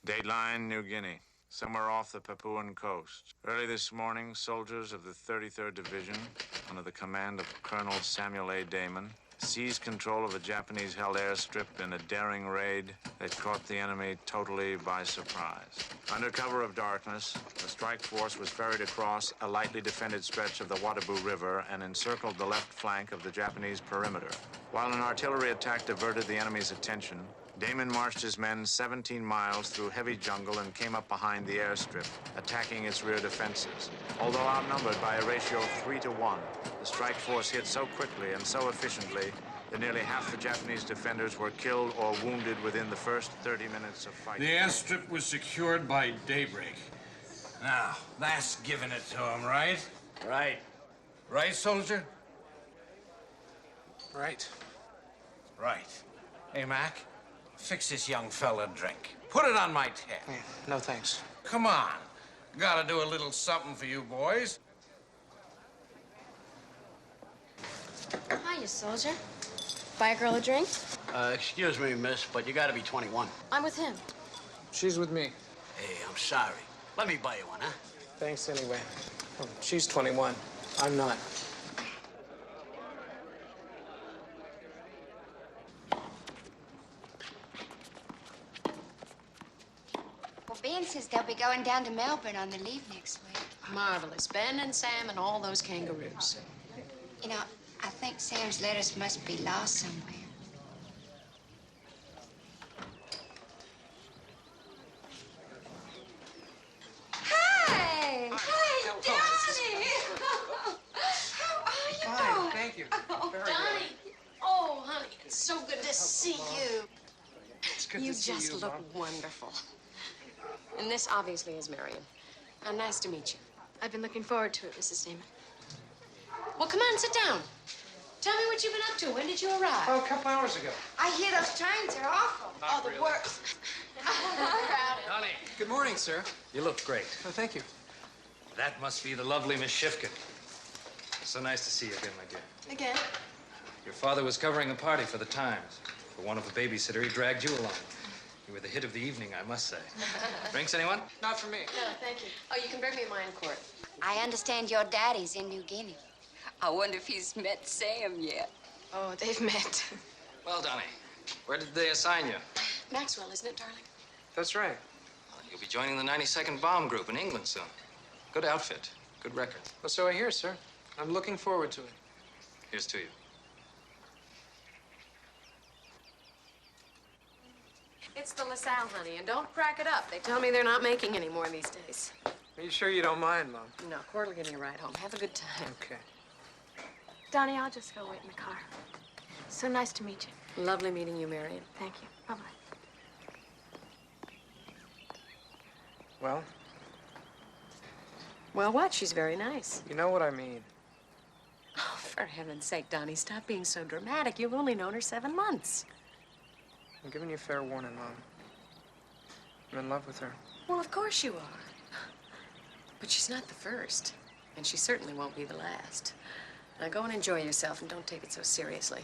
Dateline, New Guinea, somewhere off the Papuan coast. Early this morning, soldiers of the 33rd Division, under the command of Colonel Samuel A. Damon, seized control of a Japanese-held airstrip in a daring raid that caught the enemy totally by surprise. Under cover of darkness, the strike force was ferried across a lightly defended stretch of the Waterbu River and encircled the left flank of the Japanese perimeter. While an artillery attack diverted the enemy's attention, Damon marched his men 17 miles through heavy jungle and came up behind the airstrip, attacking its rear defenses. Although outnumbered by a ratio of 3 to 1, the strike force hit so quickly and so efficiently that nearly half the Japanese defenders were killed or wounded within the first 30 minutes of fighting. The airstrip was secured by daybreak. Now, that's giving it to him, right? Right. Right, soldier? Right. Right. Hey, Mac, fix this young fella a drink. Put it on my tab. Yeah, no thanks. Come on. Gotta do a little something for you boys. Hiya, soldier. Buy a girl a drink? Excuse me, miss, but you gotta be 21. I'm with him. She's with me. Hey, I'm sorry. Let me buy you one, huh? Thanks anyway. Oh, she's 21. I'm not. Well, Ben says they'll be going down to Melbourne on the leave next week. Marvelous. Ben and Sam and all those kangaroos. You know, I think Sam's letters must be lost somewhere. Hey! Hey, Donnie! How are you doing? Thank you. Oh, Donnie! Oh, honey, it's so good to see you. It's good You to see just you, look Mom. wonderful. And this obviously is Marion. Nice to meet you. I've been looking forward to it, Mrs. Damon. Well, come on, sit down. Tell me what you've been up to. When did you arrive? Oh, a couple hours ago. I hear those trains are awful. Not the really. worst. Donnie, Good morning, sir. you look great. Oh, thank you. That must be the lovely Miss Shifkin. So nice to see you again, my dear. Again? Your father was covering a party for the Times. For one of a babysitter, he dragged you along. You were the hit of the evening, I must say. Drinks, anyone? Not for me. No, thank you. Oh, you can bring me mine, Court. I understand your daddy's in New Guinea. I wonder if he's met Sam yet. Oh, they've met. Well, Donnie, where did they assign you? Maxwell, isn't it, darling? That's right. Well, you'll be joining the 92nd Bomb Group in England soon. Good outfit, good record. Well, so I hear, sir. I'm looking forward to it. Here's to you. It's the LaSalle, honey, and don't crack it up. They tell me they're not making any more these days. Are you sure you don't mind, Mom? No, Court will give me a ride home. Have a good time. Okay. Donnie, I'll just go wait in the car. So nice to meet you. Lovely meeting you, Marion. Thank you. Bye-bye. Well, Well, what? She's very nice. you know what I mean. Oh, for heaven's sake, Donnie, stop being so dramatic. You've only known her 7 months. I'm giving you fair warning, Mom. I'm in love with her. Well, of course you are. But she's not the first, and she certainly won't be the last. Now go and enjoy yourself and don't take it so seriously.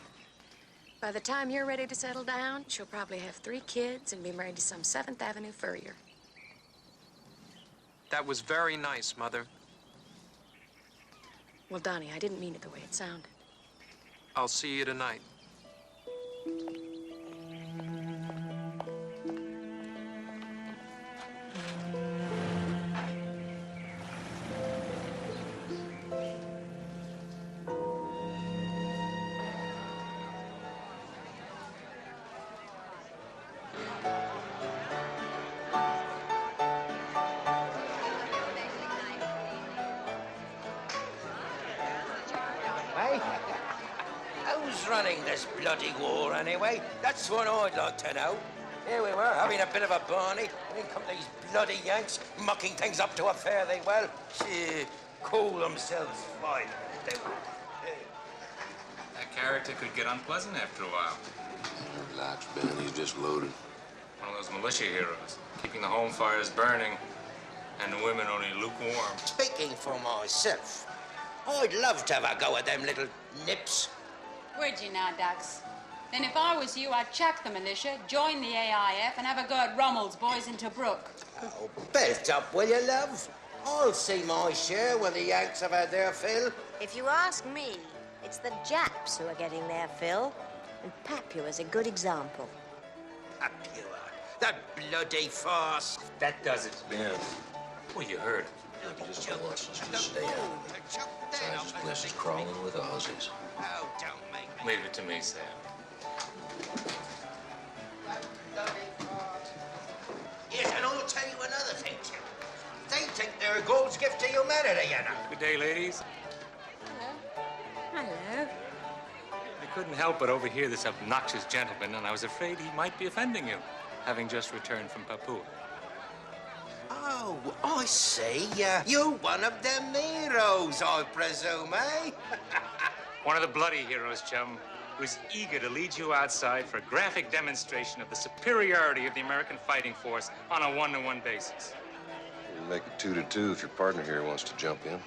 By the time you're ready to settle down, she'll probably have 3 kids and be married to some 7th Avenue furrier. That was very nice, Mother. Well, Donnie, I didn't mean it the way it sounded. I'll see you tonight. Hey? Who's running this bloody war, anyway? That's what I'd like to know. Here we were, having a bit of a barney, and in come these bloody Yanks, mucking things up to a fare they well. Gee, call themselves fine. That character could get unpleasant after a while. Relax, Ben. He's just loaded. One of those militia heroes, keeping the home fires burning and the women only lukewarm. Speaking for myself, I'd love to have a go at them little nips. Would you now, Ducks? Then if I was you, I'd chuck the militia, join the AIF, and have a go at Rommel's boys in Tobruk. Oh, belt up, will you, love? I'll see my share when the Yanks have had their fill. If you ask me, it's the Japs who are getting their fill, and Papua's a good example. Papua, that bloody farce. That does it. Yeah. Well, you heard him. He just wants us to stay out. Besides, this place is crawling with Aussies. Oh, don't make me. Leave it to me, Sam. Yes, and I'll tell you another thing, too. They think they're a God's gift to humanity, you know. Good day, ladies. Hello. I couldn't help but overhear this obnoxious gentleman, and I was afraid he might be offending you, having just returned from Papua. Oh, I see. You're one of them heroes, I presume, eh? One of the bloody heroes, chum, who's eager to lead you outside for a graphic demonstration of the superiority of the American fighting force on a one-to-one basis. You make it 2-2 if your partner here wants to jump in.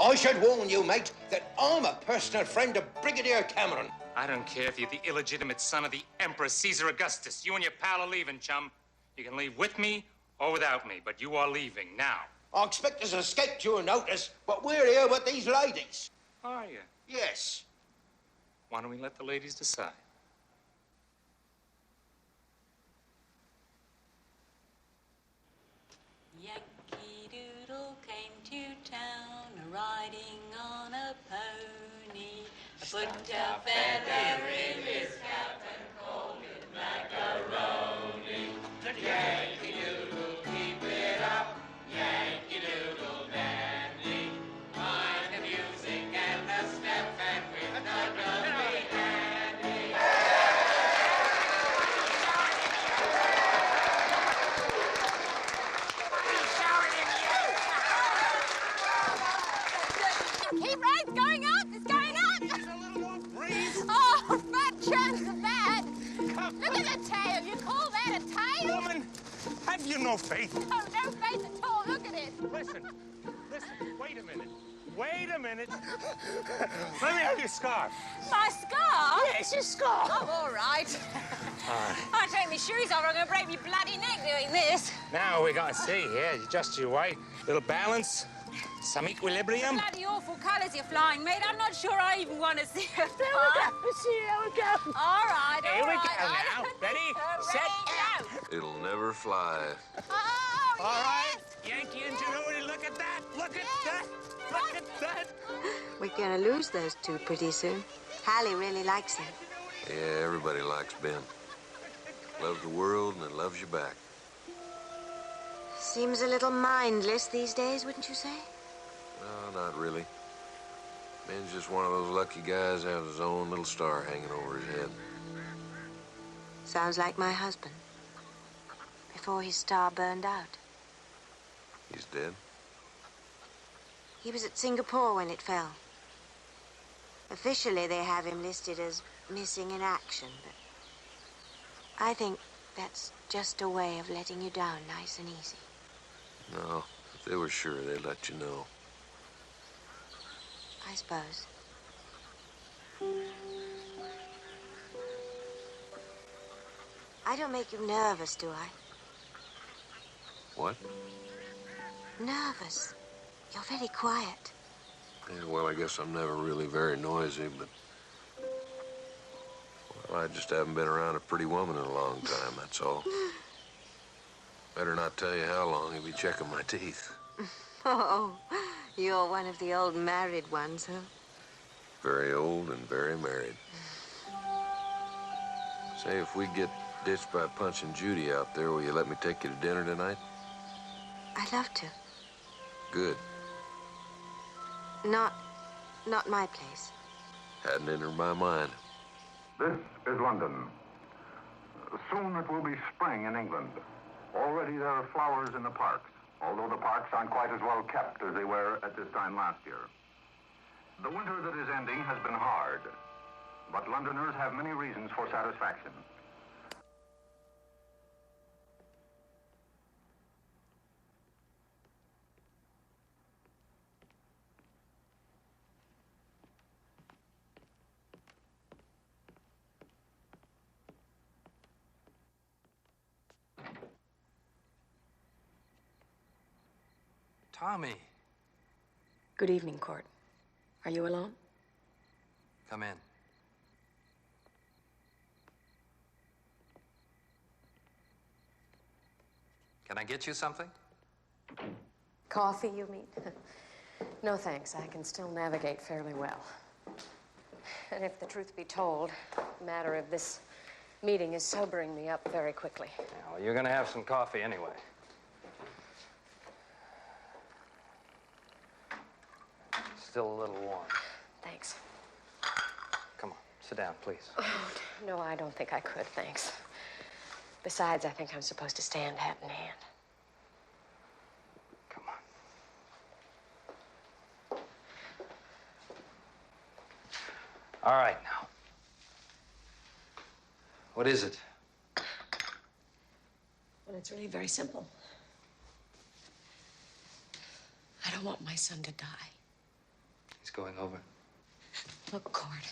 I should warn you, mate, that I'm a personal friend of Brigadier Cameron. I don't care if you're the illegitimate son of the Emperor Caesar Augustus. You and your pal are leaving, chum. You can leave with me or without me, but you are leaving now. I expect us to escape your notice, but we're here with these ladies. Are you? Yes. Why don't we let the ladies decide? Yankee Doodle came to town, riding on a pony. Put a feather in his cap and called it macaroni. Yankee Doodle, keep it up. Yankee Doodle dandy. Mind the music and the step, and with Duggan be handy. Keep right, it's going up, it's going up. Just a little more breeze. Oh, fat chance of that. Look at the tail. You call that a tail? Woman, have you no faith? Oh, no faith at all. Look at it. Listen, wait a minute. Wait a minute. Let me have your scarf. My scarf? Yes, your scarf. Oh, all right. I'll take my shoes off or I'm going to break my bloody neck doing this. Now we got to see here. Just your way. Little balance. Some equilibrium. Bloody awful colours you're flying, mate. I'm not sure I even want to see it. There we go. All right, Here we all go right. now. Ready, set, Go. It'll never fly. Oh, all right. Yankee ingenuity. Look at that. Look at that. Look at that. We're gonna lose those two pretty soon. Hallie really likes him. Yeah, everybody likes Ben. Loves the world and then loves you back. Seems a little mindless these days, wouldn't you say? No, not really. Ben's just one of those lucky guys who has his own little star hanging over his head. Sounds like my husband. Before his star burned out. He's dead. He was at Singapore when it fell. Officially, they have him listed as missing in action, but I think that's just a way of letting you down nice and easy. No, if they were sure, they'd let you know. I suppose. I don't make you nervous, do I? What? Nervous. You're very quiet. Yeah, well, I guess I'm never really very noisy, but... Well, I just haven't been around a pretty woman in a long time, that's all. Better not tell you how long you'll be checking my teeth. Oh, you're one of the old married ones, huh? Very old and very married. Say, if we get ditched by Punch and Judy out there, will you let me take you to dinner tonight? I'd love to. Good. Not my place. Hadn't entered my mind. This is London. Soon it will be spring in England. Already there are flowers in the parks, although the parks aren't quite as well kept as they were at this time last year. The winter that is ending has been hard, but Londoners have many reasons for satisfaction. Tommy. Good evening, Court. Are you alone? Come in. Can I get you something? Coffee, you mean? No, thanks. I can still navigate fairly well. And if the truth be told, the matter of this meeting is sobering me up very quickly. Yeah, well, you're gonna have some coffee anyway. Still a little warm. Thanks. Come on, sit down, please. Oh, no, I don't think I could, thanks. Besides, I think I'm supposed to stand hat in hand. Come on. All right, now. What is it? Well, it's really very simple. I don't want my son to die. He's going over. Look, Court,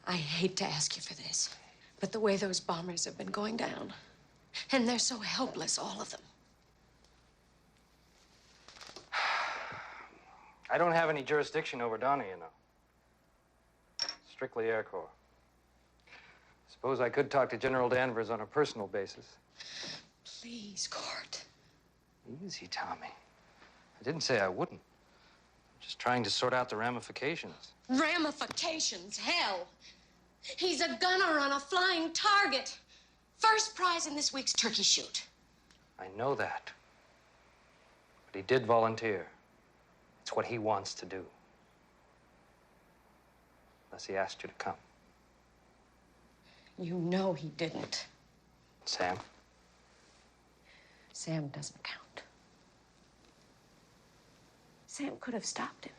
I hate to ask you for this, but the way those bombers have been going down, and they're so helpless, all of them. I don't have any jurisdiction over Donnie, you know. Strictly Air Corps. Suppose I could talk to General Danvers on a personal basis. Please, Court. Easy, Tommy. I didn't say I wouldn't. I'm just trying to sort out the ramifications. Ramifications? Hell! He's a gunner on a flying target. First prize in this week's turkey shoot. I know that. But he did volunteer. It's what he wants to do. Unless he asked you to come. You know he didn't. Sam? Sam doesn't count. Sam could have stopped him.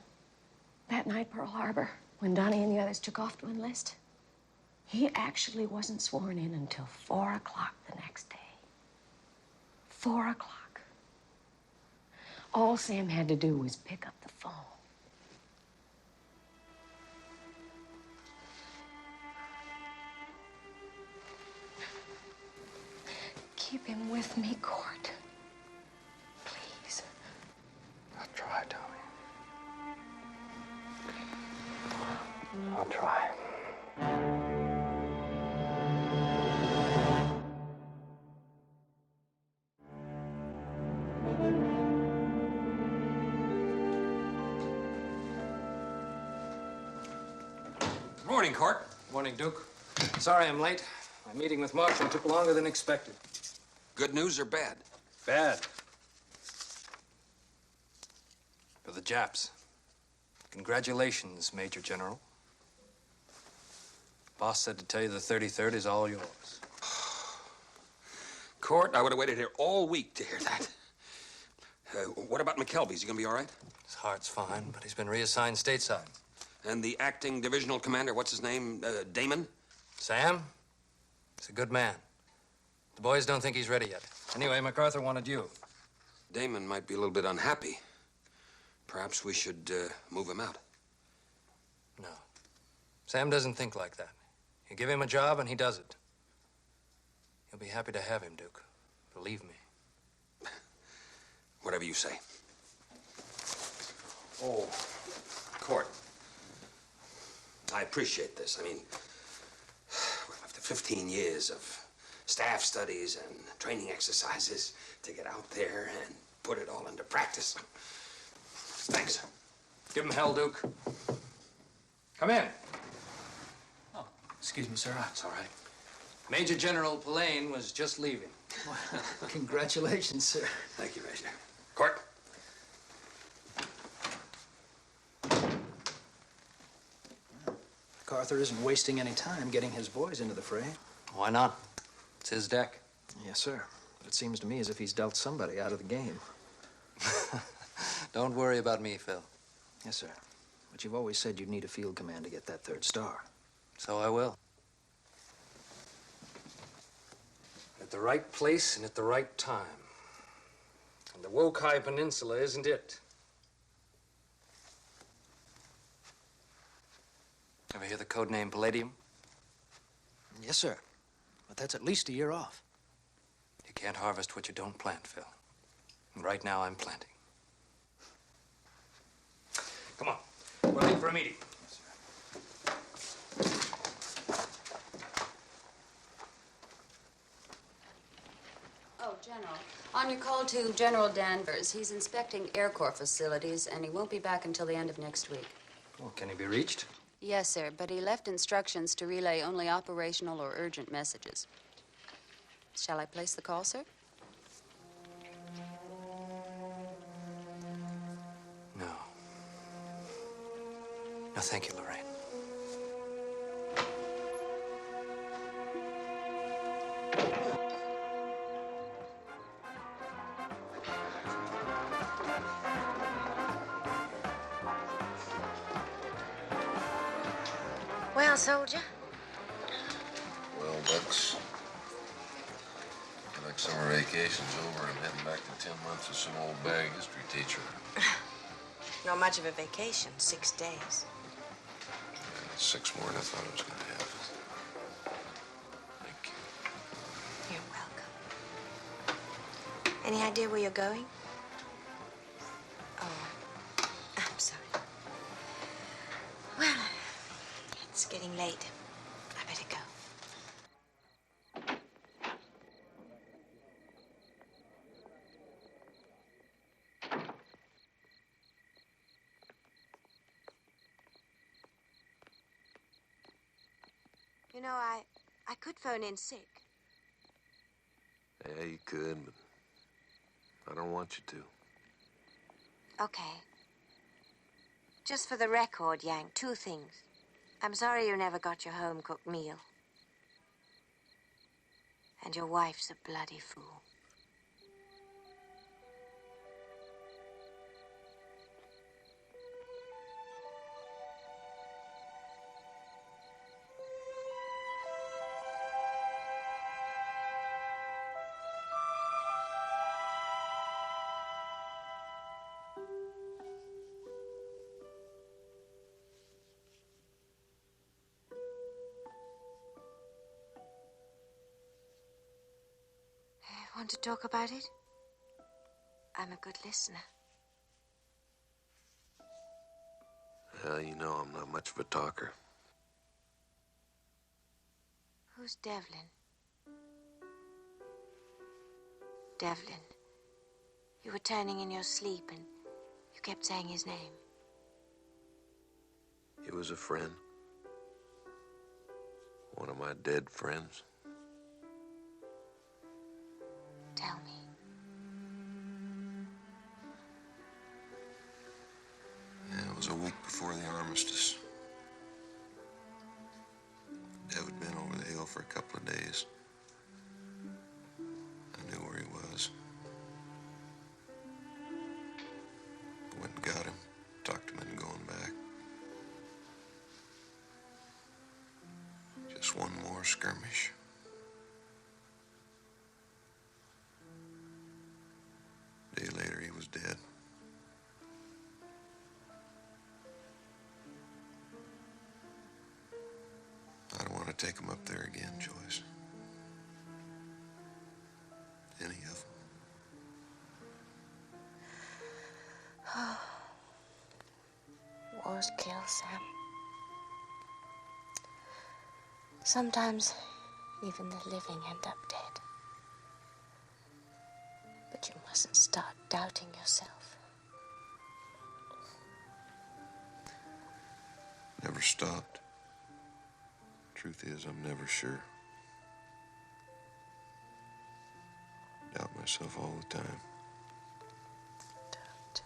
That night, Pearl Harbor, when Donnie and the others took off to enlist, he actually wasn't sworn in until 4 o'clock the next day. 4 o'clock. All Sam had to do was pick up the phone. Keep him with me, Court. Please. I'll try, Tommy. I'll try. Morning, Court. Morning, Duke. Sorry I'm late. My meeting with Marshall took longer than expected. Good news or bad? Bad. For the Japs. Congratulations, Major General. Boss said to tell you the 33rd is all yours. Court, I would have waited here all week to hear that. What about McKelvey? Is he gonna be all right? His heart's fine, but he's been reassigned stateside. And the acting divisional commander, what's his name? Damon? Sam? He's a good man. The boys don't think he's ready yet. Anyway, MacArthur wanted you. Damon might be a little bit unhappy. Perhaps we should move him out. No. Sam doesn't think like that. You give him a job and he does it. You'll be happy to have him, Duke. Believe me. Whatever you say. Oh, Court. I appreciate this. I mean, after 15 years of staff studies and training exercises to get out there and put it all into practice. Thanks. Give him hell, Duke. Come in. Oh, excuse me, sir. That's all right. Major General Pillane was just leaving. Well, congratulations, sir. Thank you, Major. Court. MacArthur isn't wasting any time getting his boys into the fray. Why not? It's his deck. Yes, sir. But it seems to me as if he's dealt somebody out of the game. Don't worry about me, Phil. Yes, sir. But you've always said you'd need a field command to get that 3rd star. So I will. At the right place and at the right time. And the Wokai Peninsula isn't it. Ever hear the code name Palladium? Yes, sir. But that's at least a year off. You can't harvest what you don't plant, Phil. And right now I'm planting. for a meeting. Oh, General. On your call to General Danvers, he's inspecting Air Corps facilities, and he won't be back until the end of next week. Well, can he be reached? Yes, sir, but he left instructions to relay only operational or urgent messages. Shall I place the call, sir? No. No, thank you, Lorraine. Well, soldier? Well, Bucks. Like summer vacation's over, I'm heading back to 10 months with some old bag history teacher. Not much of a vacation, 6 days. Yeah, that's 6 more than I thought I was going to have. Thank you. You're welcome. Any idea where you're going? Oh, I'm sorry. Well, it's getting late. I better go. You know, I could phone in sick. Yeah, you could, but I don't want you to. Okay. Just for the record, Yank, 2 things. I'm sorry you never got your home-cooked meal. And your wife's a bloody fool. Want to talk about it? I'm a good listener. Well, you know I'm not much of a talker. Who's Devlin? Devlin. You were turning in your sleep and you kept saying his name. He was a friend. One of my dead friends. Tell me. Yeah, it was a week before the armistice. Dev had been over the hill for a couple of days. I knew where he was. Went and got him, talked him into going back. Just one more skirmish. A day later, he was dead. I don't want to take him up there again, Joyce. Any of them. Oh. Wars kill, Sam. Sometimes even the living end up dead. But you mustn't start doubting yourself. Never stopped. Truth is, I'm never sure. Doubt myself all the time. Don't.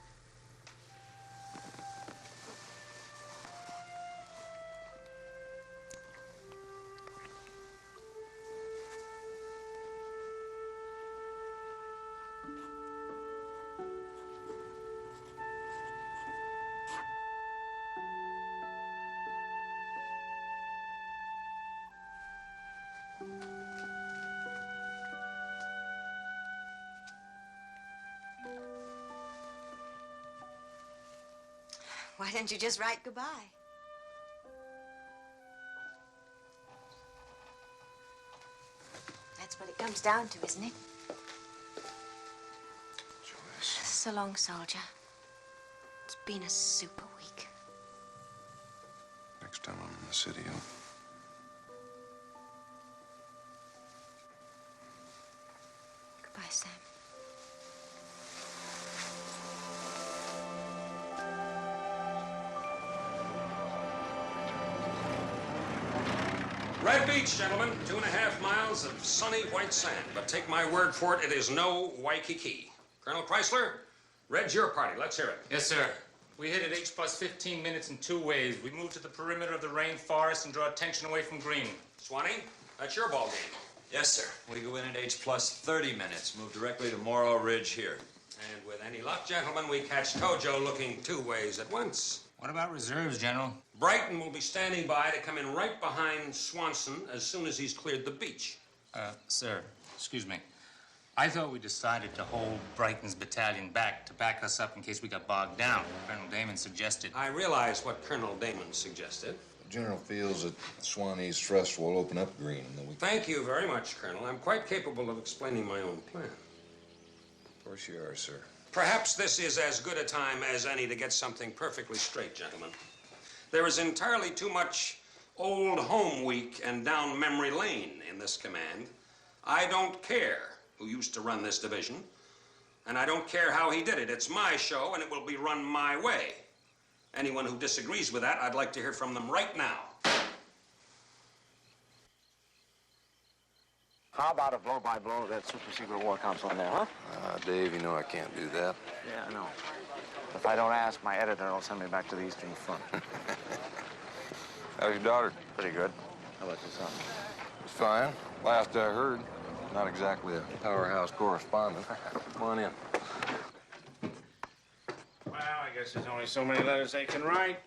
Why don't you just write goodbye? That's what it comes down to, isn't it? Joyce. So long, soldier. It's been a super week. next time I'm in the city, huh? Goodbye, Sam. Red Beach, gentlemen. 2.5 miles of sunny white sand. But take my word for it, it is no Waikiki. Colonel Krisler, Red's your party. Let's hear it. Yes, sir. We hit at H plus 15 minutes in 2 ways. We move to the perimeter of the rainforest and draw attention away from green. Swanee, that's your ball game. Yes, sir. We go in at H plus 30 minutes. Move directly to Morrow Ridge here. And with any luck, gentlemen, we catch Tojo looking 2 ways at once. What about reserves, General? Brighton will be standing by to come in right behind Swanson as soon as he's cleared the beach. Sir, excuse me. I thought we decided to hold Brighton's battalion back to back us up in case we got bogged down. Colonel Damon suggested. I realize what Colonel Damon suggested. The General feels that Swanee's thrust will open up green and then we... Thank you very much, Colonel. I'm quite capable of explaining my own plan. Of course you are, sir. Perhaps this is as good a time as any to get something perfectly straight, gentlemen. There is entirely too much old home week and down memory lane in this command. I don't care who used to run this division, and I don't care how he did it. It's my show, and it will be run my way. Anyone who disagrees with that, I'd like to hear from them right now. How about a blow-by-blow of that super-secret war council in there, huh? Dave, you know I can't do that. Yeah, I know. If I don't ask, my editor will send me back to the Eastern Front. How's your daughter? Pretty good. How about your son? It's fine. Last I heard, not exactly a powerhouse correspondent. Come on in. Well, I guess there's only so many letters they can write.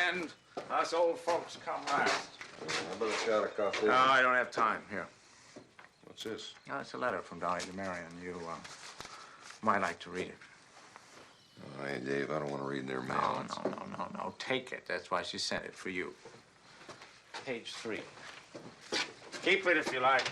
And us old folks come last. How about a shot of coffee? No, I don't have time. Here. What's this? No, it's a letter from Dolly to Marion. You might like to read it. Oh, hey, Dave, I don't want to read their mail. No. Take it. That's why she sent it for you. Page 3. Keep it if you like.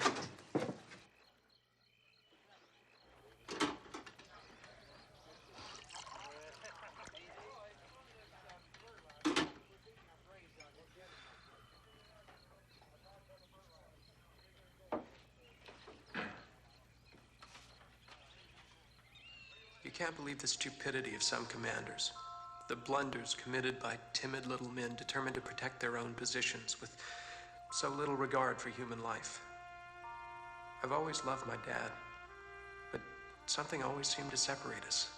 You can't believe the stupidity of some commanders. The blunders committed by timid little men determined to protect their own positions with so little regard for human life. I've always loved my dad, but something always seemed to separate us.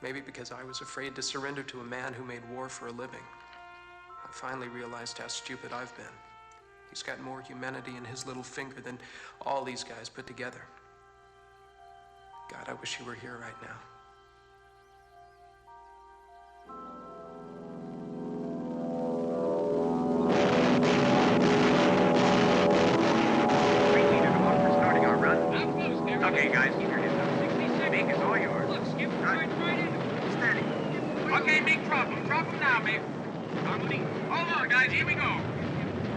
Maybe because I was afraid to surrender to a man who made war for a living. I finally realized how stupid I've been. He's got more humanity in his little finger than all these guys put together. God, I wish he were here right now. Okay, guys, keep your heads up. Mick is all yours. Look, Skip, right in. Steady. Okay, big problem. Drop him now, Mick. Hold on, guys, here we go.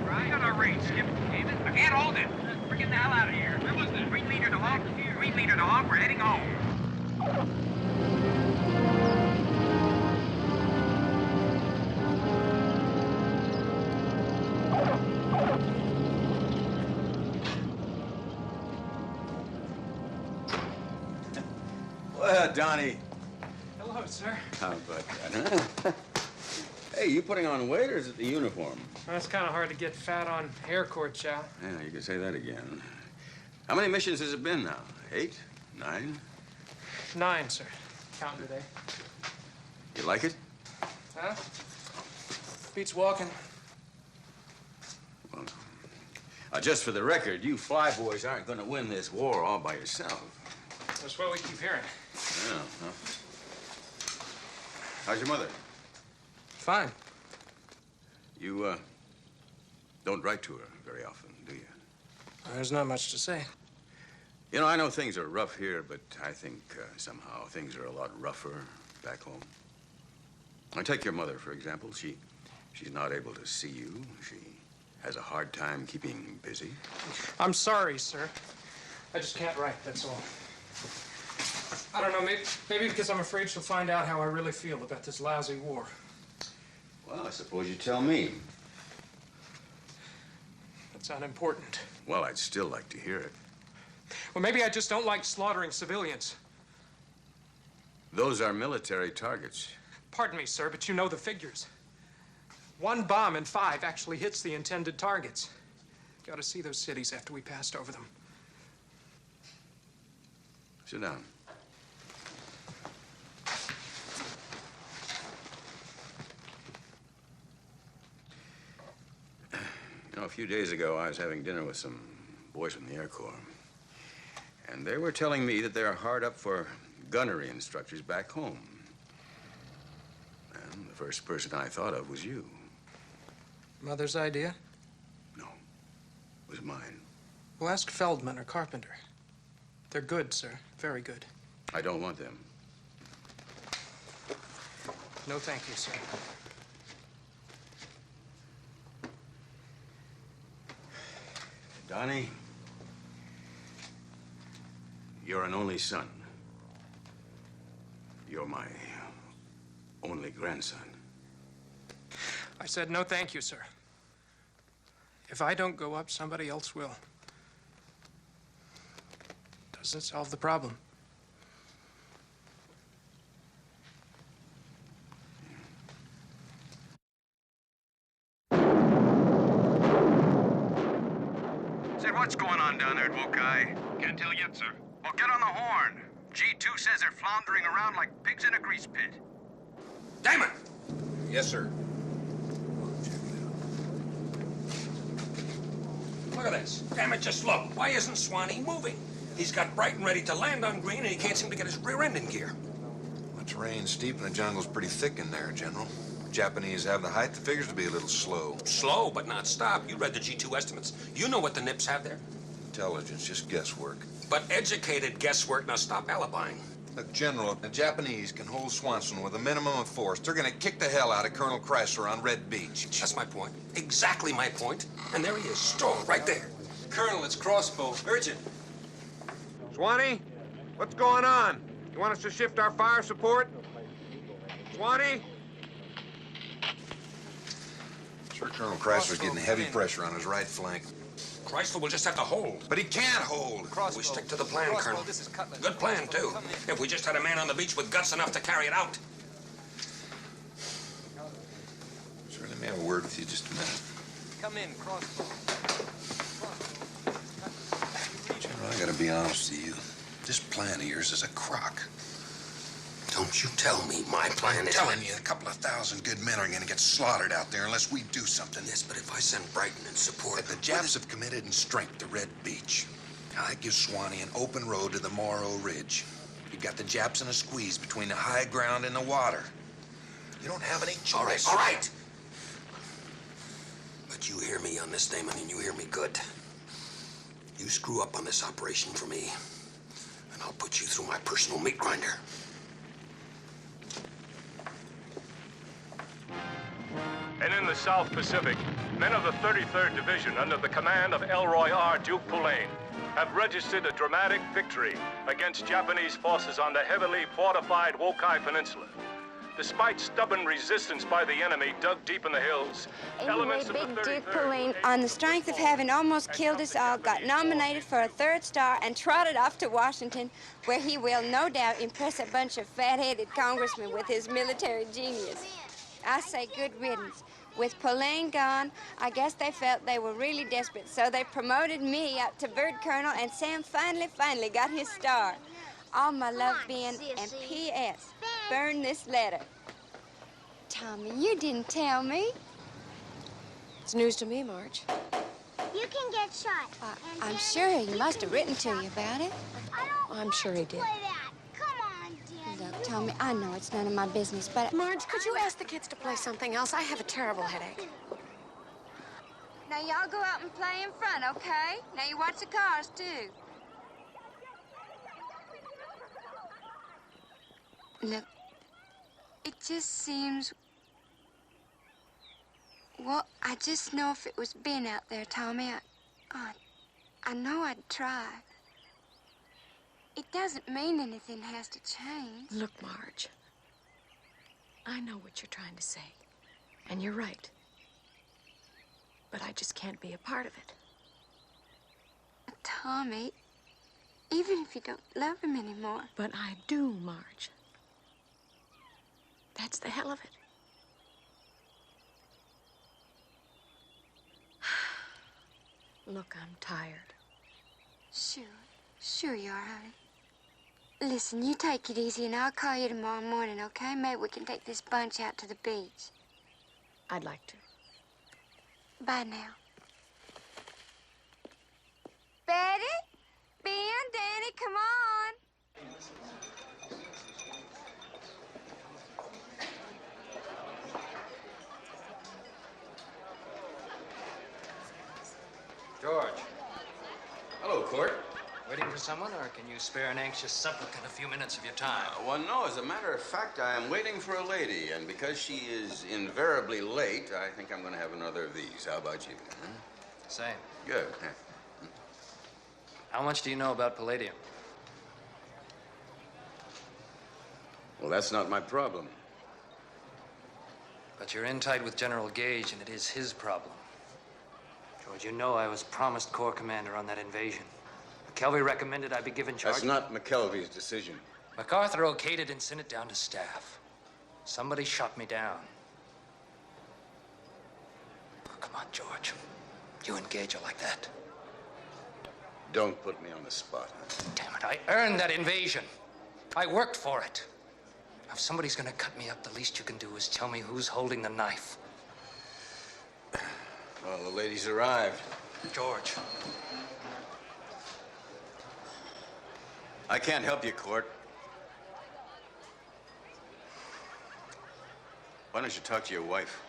Right on our range, Skip. I can't hold it. We're getting the hell out of here. Where was that? Green leader to hawk. Green leader to hawk. We're heading home. Well, Donnie. Hello, sir. How about that, huh? Hey, you putting on weight or is it the uniform? Well, it's kind of hard to get fat on air court, chow. Yeah, you can say that again. How many missions has it been now? 8? 9? 9, sir. Counting today. You like it? Huh? Beats walking. Well, just for the record, you flyboys aren't going to win this war all by yourself. That's what we keep hearing. Yeah, huh? How's your mother? Fine. You, don't write to her very often, do you? There's not much to say. You know, I know things are rough here, but I think somehow things are a lot rougher back home. I take your mother, for example. She's not able to see you. She has a hard time keeping busy. I'm sorry, sir. I just can't write, that's all. I don't know, maybe because I'm afraid she'll find out how I really feel about this lousy war. Well, I suppose you tell me. That's unimportant. Well, I'd still like to hear it. Well, maybe I just don't like slaughtering civilians. Those are military targets. Pardon me, sir, but you know the figures. 1 bomb in 5 actually hits the intended targets. You ought to see those cities after we passed over them. Sit down. You know, a few days ago, I was having dinner with some boys from the Air Corps. And they were telling me that they're hard up for gunnery instructors back home. And the first person I thought of was you. Mother's idea? No, it was mine. Well, ask Feldman or Carpenter. They're good, sir. Very good. I don't want them. No, thank you, sir. Donnie, you're an only son. You're my only grandson. I said no, thank you, sir. If I don't go up, somebody else will. Doesn't solve the problem. Say, what's going on down there at Wokai? Can't tell yet, sir. Well, get on the horn. G2 says they're floundering around like pigs in a grease pit. Damon! Yes, sir. Look at this. Damn it, just look. Why isn't Swanee moving? He's got Brighton ready to land on green, and he can't seem to get his rear end in gear. The terrain's steep and the jungle's pretty thick in there, General. Japanese have the height that figures to be a little slow. Slow, but not stop. You read the G2 estimates. You know what the Nips have there. Intelligence, just guesswork. But educated guesswork. Now stop alibying. Look, General, if the Japanese can hold Swanson with a minimum of force, they're gonna kick the hell out of Colonel Krisler on Red Beach. That's my point. Exactly my point. And there he is, stalled right there. Colonel, it's crossbow. Urgent. Swanee, what's going on? You want us to shift our fire support? Swanee? Sure, Colonel Krisler's getting heavy pressure on his right flank. Chrysler will just have to hold. But he can't hold. We stick to the plan, Colonel. Good plan, too. If we just had a man on the beach with guts enough to carry it out. Sir, let me have a word with you just a minute. Come in, crossbow. General, I gotta be honest with you. This plan of yours is a crock. Don't you tell me my plan is... I'm telling you, a couple of thousand good men are gonna get slaughtered out there unless we do something. Yes, but if I send Brighton in support... The Japs have committed in strength to Red Beach. Now, that gives Swanee an open road to the Morrow Ridge. You've got the Japs in a squeeze between the high ground and the water. You don't have any choice. All right. But you hear me on this, Damon, and you hear me good. You screw up on this operation for me, and I'll put you through my personal meat grinder. And in the South Pacific, men of the 33rd Division under the command of Elroy R. Duke Pulaine have registered a dramatic victory against Japanese forces on the heavily fortified Wokai Peninsula. Despite stubborn resistance by the enemy dug deep in the hills, elements of the 33rd... Duke Pulaine, on the strength of having almost killed us all, got nominated for a 3rd star and trotted off to Washington, where he will no doubt impress a bunch of fat-headed congressmen with his military genius. I say good riddance. With Pulaine gone, I guess they felt they were really desperate, so they promoted me up to bird colonel, and Sam finally got his star. All my love being, and P.S. Burn this letter. Tommy, you didn't tell me. It's news to me, Marge. You can get shot. I'm sure he must have written to you about it. I'm sure he did. Look, Tommy, I know it's none of my business, but... Marge, could you ask the kids to play something else? I have a terrible headache. Now, y'all go out and play in front, okay? Now, you watch the cars, too. Look, it just seems... Well, I just know if it was Ben out there, Tommy, I know I'd try. It doesn't mean anything has to change. Look, Marge, I know what you're trying to say. And you're right. But I just can't be a part of it. Tommy, even if you don't love him anymore. But I do, Marge. That's the hell of it. Look, I'm tired. Sure you are, honey. Listen, you take it easy and I'll call you tomorrow morning, okay? Maybe we can take this bunch out to the beach. I'd like to. Bye now. Betty? Ben, Danny, come on. George. Hello, Court. Waiting for someone, or can you spare an anxious supplicant a few minutes of your time? Well, no, as a matter of fact, I am waiting for a lady, and because she is invariably late, I think I'm going to have another of these. How about you? Huh? Same. Good. How much do you know about palladium? Well, that's not my problem. But you're in tight with General Gage, and it is his problem. George, you know I was promised Corps commander on that invasion. McKelvey recommended I be given charge. That's not McKelvey's decision. MacArthur okayed it and sent it down to staff. Somebody shot me down. Oh, come on, George. You and Gage are like that. Don't put me on the spot. Damn it, I earned that invasion. I worked for it. If somebody's gonna cut me up, the least you can do is tell me who's holding the knife. Well, the lady's arrived. George. I can't help you, Court. Why don't you talk to your wife?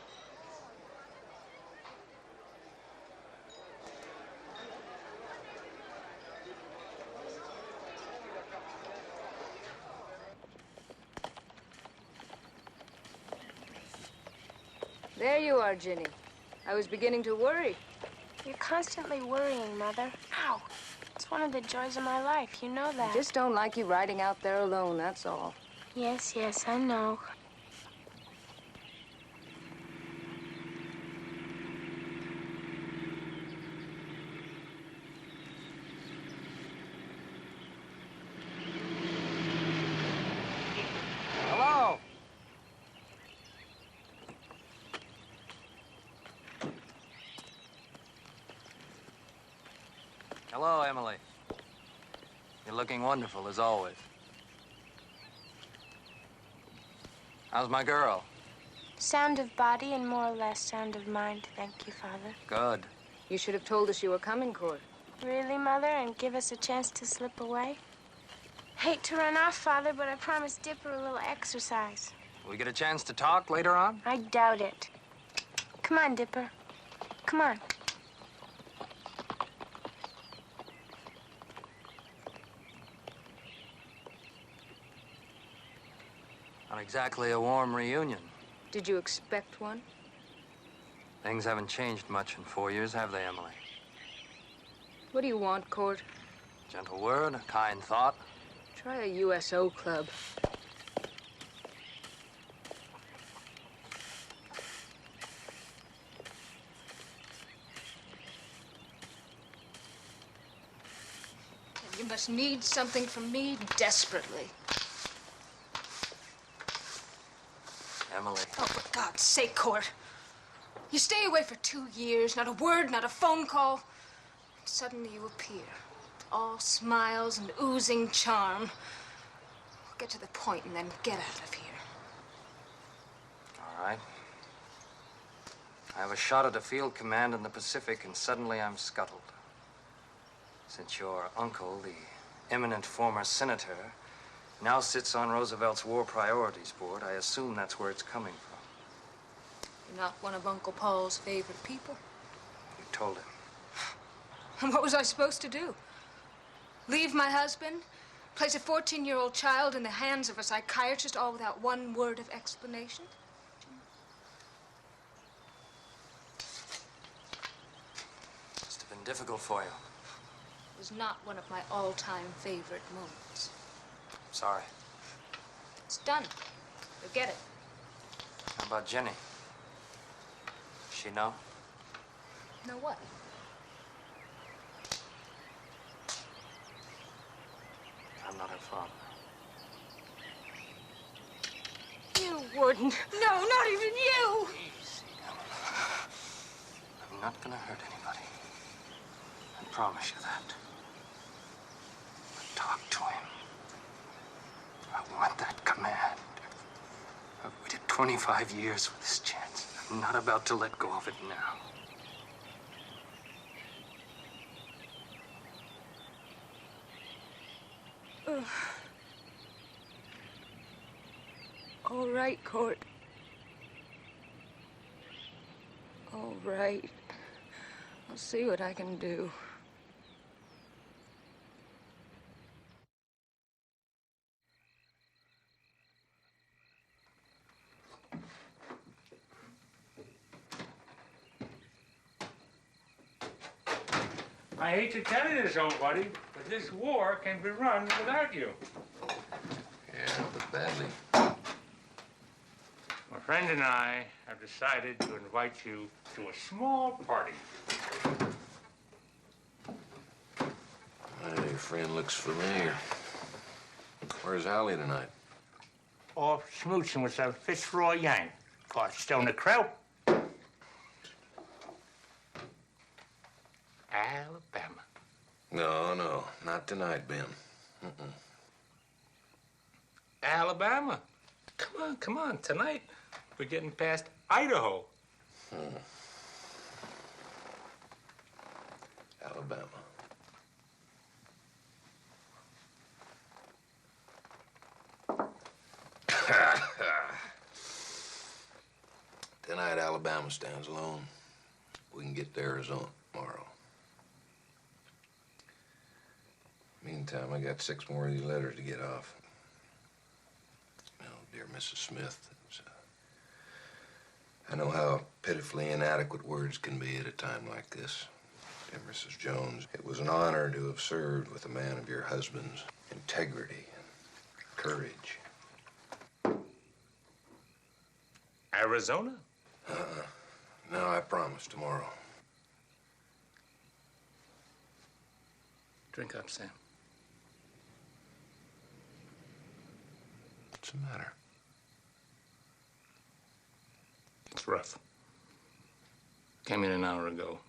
There you are, Ginny. I was beginning to worry. You're constantly worrying, Mother. Ow. It's one of the joys of my life. You know that. I just don't like you riding out there alone, that's all. Yes, I know. Hello. Hello, Emily. You're looking wonderful, as always. How's my girl? Sound of body and more or less sound of mind, thank you, Father. Good. You should have told us you were coming, Court. Really, Mother, and give us a chance to slip away? Hate to run off, Father, but I promised Dipper a little exercise. Will we get a chance to talk later on? I doubt it. Come on, Dipper. Come on. Not exactly a warm reunion. Did you expect one? Things haven't changed much in 4 years, have they, Emily? What do you want, Court? Gentle word, a kind thought. Try a USO club. You must need something from me desperately. Emily. Oh, for God's sake, Court. You stay away for 2 years, not a word, not a phone call. And suddenly you appear, all smiles and oozing charm. Get to the point and then get out of here. All right. I have a shot at a field command in the Pacific, and suddenly I'm scuttled. Since your uncle, the eminent former senator, now sits on Roosevelt's War Priorities Board, I assume that's where it's coming from. You're not one of Uncle Paul's favorite people. You told him. And what was I supposed to do? Leave my husband? Place a 14-year-old child in the hands of a psychiatrist, all without one word of explanation? Must have been difficult for you. It was not one of my all-time favorite moments. Sorry. It's done. You'll get it. How about Jenny? she know? Know what? I'm not her father. You wouldn't. No, not even you. I'm not gonna hurt anybody. I promise you that. But talk to him. I want that command. I've waited 25 years for this chance. I'm not about to let go of it now. All right, Court. All right. I'll see what I can do. I hate to tell you this, old buddy, but this war can be run without you. Yeah, but badly. My friend and I have decided to invite you to a small party. Your friend looks familiar. Where's Allie tonight? Off smooching with some Fitzroy Yank. Caught still in the kraut. Alabama. No, not tonight, Ben. Alabama. Come on. Tonight, we're getting past Idaho. Alabama. Tonight, Alabama stands alone. We can get to Arizona tomorrow. Meantime, I got 6 more of these letters to get off. Dear Mrs. Smith, I know how pitifully inadequate words can be at a time like this. Dear Mrs. Jones, it was an honor to have served with a man of your husband's integrity and courage. Arizona? No, I promise tomorrow. Drink up, Sam. What's the matter? It's rough. Came in an hour ago.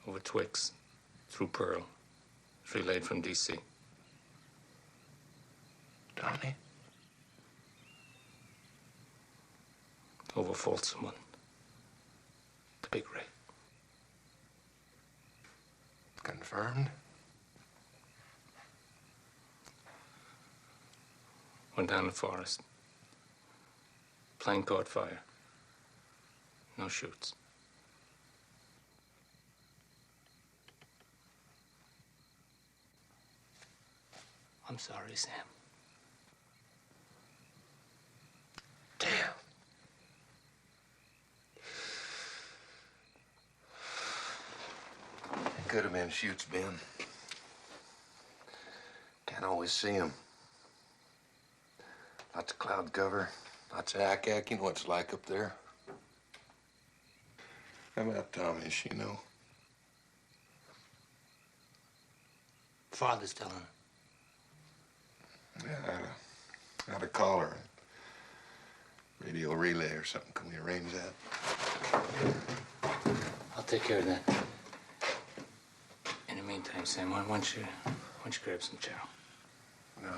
Over Twix, through Pearl, relayed from D.C. Tommy? Over Folsom, the big raid. Confirmed? Went down the forest. Plane caught fire. No shoots. I'm sorry, Sam. Damn. It could have been shoots, Ben. Can't always see them. Lots of cloud cover, lots of ack-ack. You know what it's like up there. How about Tommy? Does she know? Father's telling her. Yeah, I ought to call her. Radio relay or something. Can we arrange that? I'll take care of that. In the meantime, Sam, why don't you grab some chow? No,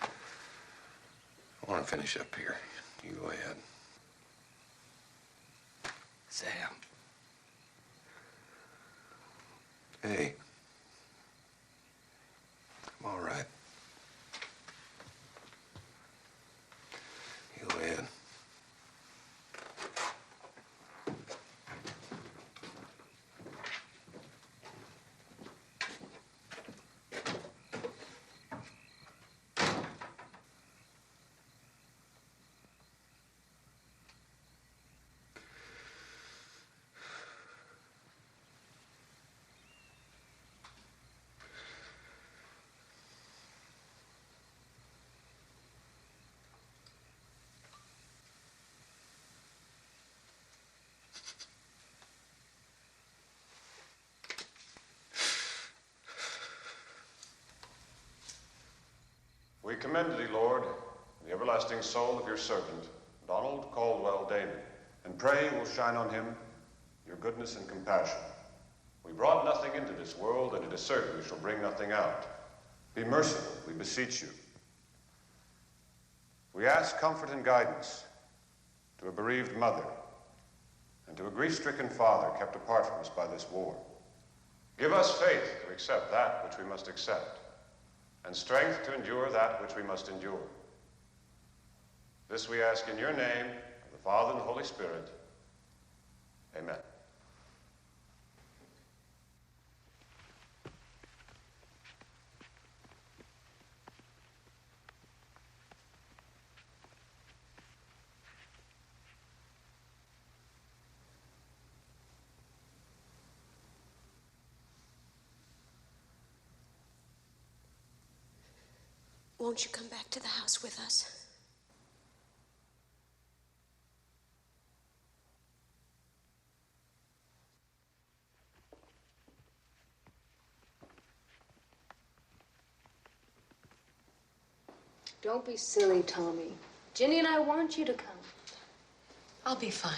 I want to finish up here. You go ahead. Sam. Hey. I'm all right. You go ahead. commend thee, Lord, the everlasting soul of your servant, Donald Caldwell Damon, and pray you will shine on him your goodness and compassion. We brought nothing into this world, and it is certain we shall bring nothing out. Be merciful, we beseech you. We ask comfort and guidance to a bereaved mother and to a grief-stricken father kept apart from us by this war. Give us faith to accept that which we must accept, and strength to endure that which we must endure. This we ask in your name, of the Father and the Holy Spirit. Amen. Won't you come back to the house with us? Don't be silly, Tommy. Ginny and I want you to come. I'll be fine.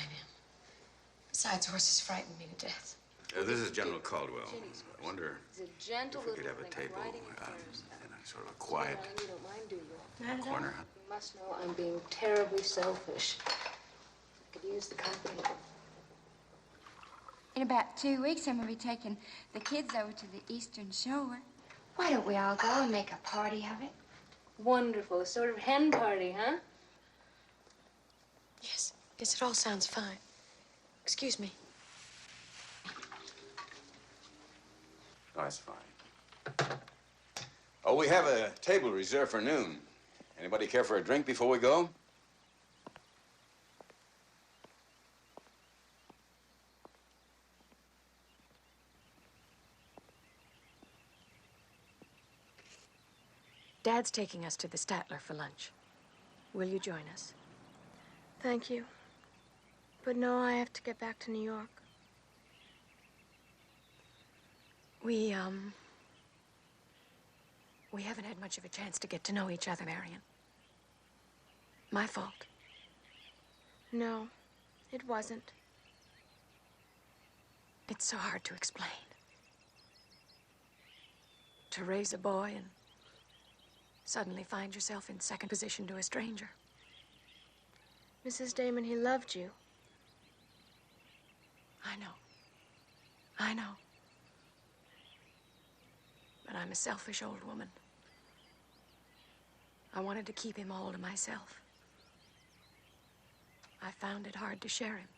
Besides, horses frighten me to death. This is General Caldwell. I wonder He's a gentle if we could little have a thing, table riding in affairs. a sort of a quiet You don't mind, do you? Not at all. corner. You must know I'm being terribly selfish. I could use the company. In about 2 weeks, I'm going to be taking the kids over to the Eastern Shore. Why don't we all go and make a party of it? Wonderful. A sort of hen party, huh? Yes, it all sounds fine. Excuse me. Oh, that's fine. Oh, we have a table reserved for noon. Anybody care for a drink before we go? Dad's taking us to the Statler for lunch. Will you join us? Thank you. But no, I have to get back to New York. We haven't had much of a chance to get to know each other, Marion. My fault. No, it wasn't. It's so hard to explain. To raise a boy and suddenly find yourself in second position to a stranger. Mrs. Damon, he loved you. I know. I know. But I'm a selfish old woman. I wanted to keep him all to myself. I found it hard to share him.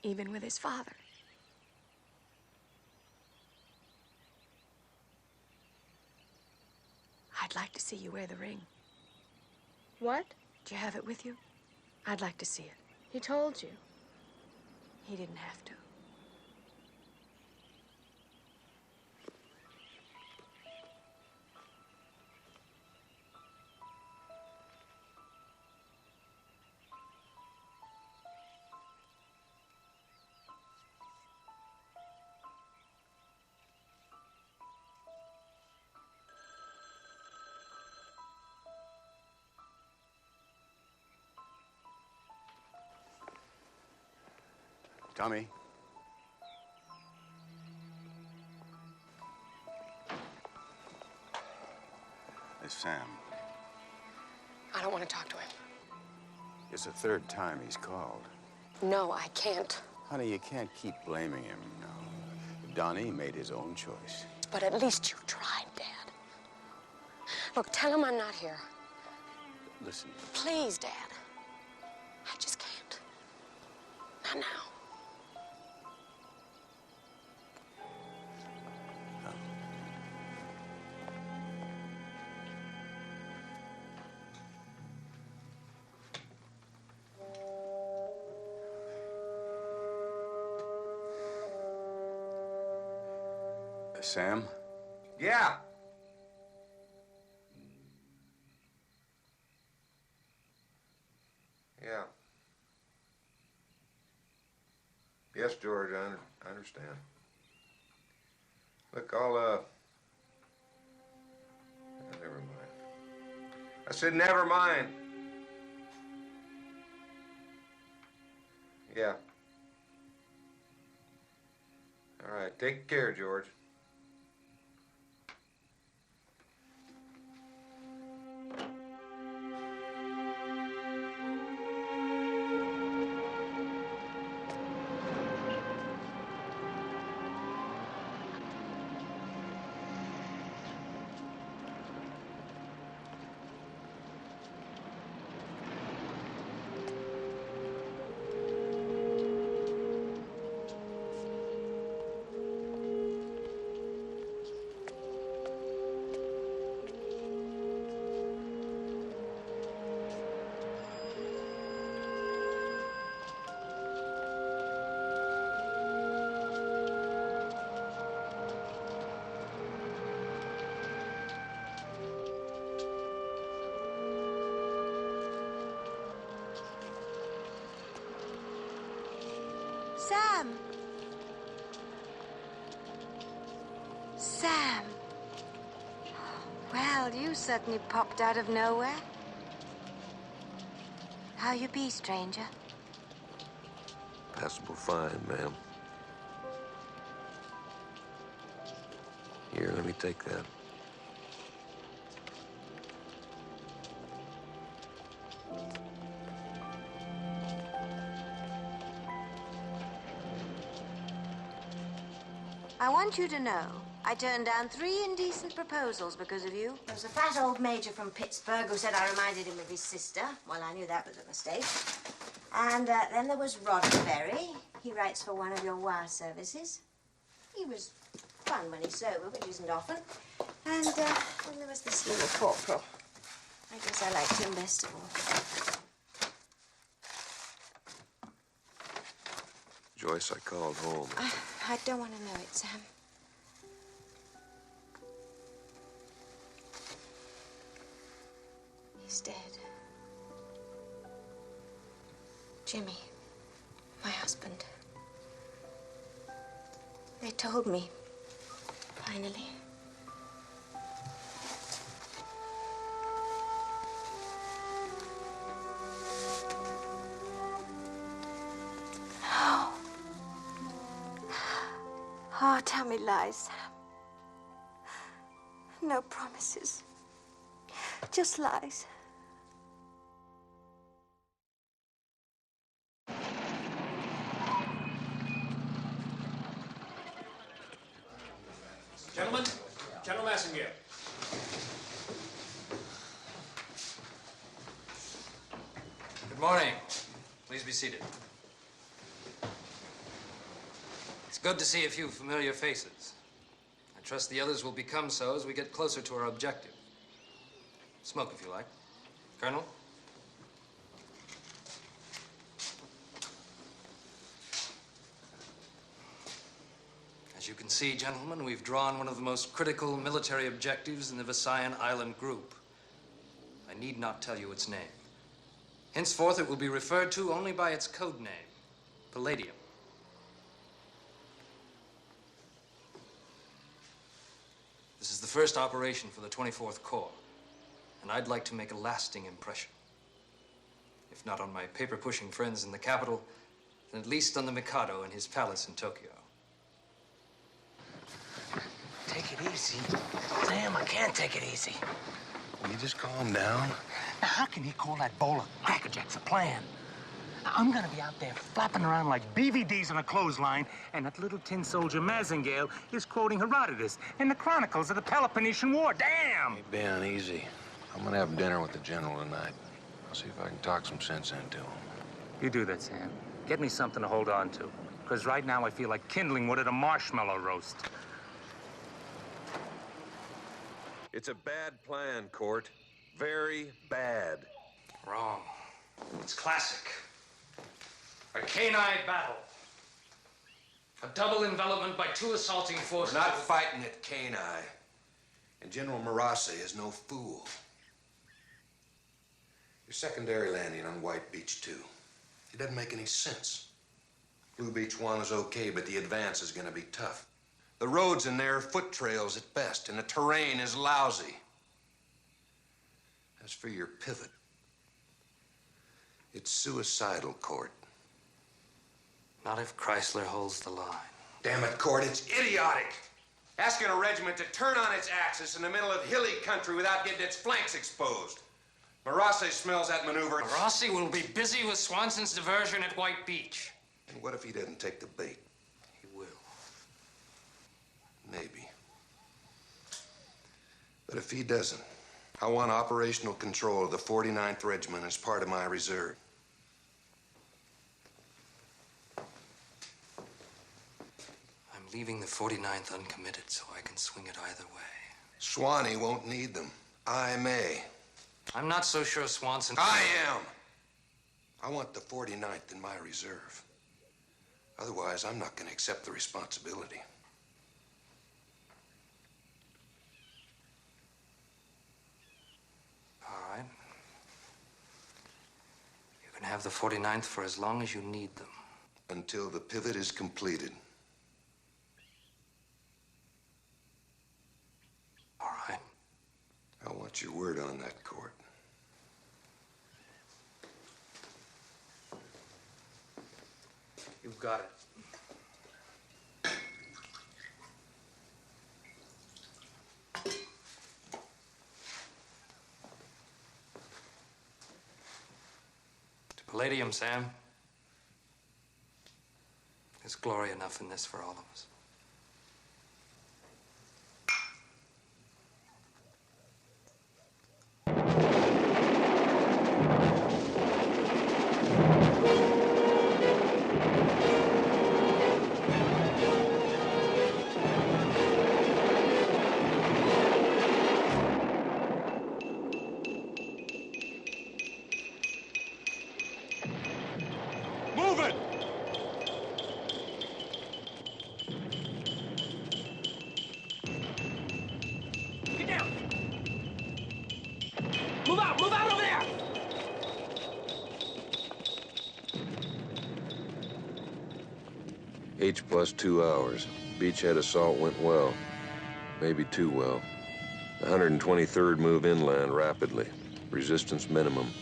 Even with his father. I'd like to see you wear the ring. What? Do you have it with you? I'd like to see it. He told you. He didn't have to. Tommy. It's Sam. I don't want to talk to him. It's the third time he's called. No, I can't. Honey, you can't keep blaming him, no. Donnie made his own choice. But at least you tried, Dad. Look, tell him I'm not here. Listen. Please, Dad. I just can't. Not now. Sam? Yeah. Yeah. Yes, George, I understand. Look, I'll, never mind. I said, never mind. Yeah. All right, take care, George. Sam! Sam! Well, you certainly popped out of nowhere. How you be, stranger? Passable fine, ma'am. Here, let me take that. I want you to know, I turned down 3 indecent proposals because of you. There was a fat old major from Pittsburgh who said I reminded him of his sister. Well, I knew that was a mistake. And then there was Roddenberry. He writes for one of your wire services. He was fun when he's sober, which isn't often. And then there was this little corporal. I guess I liked him best of all. Joyce, I called home. I don't want to know it, Sam. He's dead. Jimmy, my husband. They told me, finally. Oh, tell me lies, Sam. No promises. Just lies. Gentlemen, General Massengale. Good morning. Please be seated. It's good to see a few familiar faces. I trust the others will become so as we get closer to our objective. Smoke if you like. Colonel? As you can see, gentlemen, we've drawn one of the most critical military objectives in the VII Island group. I need not tell you its name. Henceforth, it will be referred to only by its code name, Palladium. This is the first operation for the 24th Corps, and I'd like to make a lasting impression. If not on my paper-pushing friends in the capital, then at least on the Mikado in his palace in Tokyo. Take it easy. Sam, I can't take it easy. Will you just calm down? Now, how can he call that bowl of Cracker Jacks a plan? Now, I'm gonna be out there flapping around like BVDs on a clothesline, and that little tin soldier Massengale is quoting Herodotus in the Chronicles of the Peloponnesian War. Damn! Hey, Ben, easy. I'm gonna have dinner with the general tonight. I'll see if I can talk some sense into him. You do that, Sam. Get me something to hold on to. Because right now I feel like kindling wood at a marshmallow roast. It's a bad plan, Court. Very bad. Wrong. It's classic. A canine battle. A double envelopment by 2 assaulting forces. We're not fighting at Kenai. And General Marase is no fool. Your secondary landing on White Beach 2. It doesn't make any sense. Blue Beach 1 is okay, but the advance is gonna be tough. The roads in there are foot trails at best, and the terrain is lousy. As As for your pivot, it's suicidal, Court. Not if Krisler holds the line. Damn it, Court, it's idiotic. Asking a regiment to turn on its axis in the middle of hilly country without getting its flanks exposed. Marasse smells that maneuver. Marasse will be busy with Swanson's diversion at White Beach. And what if he doesn't take the bait? He will. Maybe. But if he doesn't, I want operational control of the 49th Regiment as part of my reserve. I'm leaving the 49th uncommitted so I can swing it either way. Swanee won't need them. I may. I'm not so sure Swanson... I am! I want the 49th in my reserve. Otherwise, I'm not going to accept the responsibility. All right. You can have the 49th for as long as you need them. Until the pivot is completed. All right. I want your word on that, Court. You've got it. To Palladium, Sam. There's glory enough in this for all of us. H plus 2 hours. Beachhead assault went well. Maybe too well. The 123rd move inland rapidly. Resistance minimum.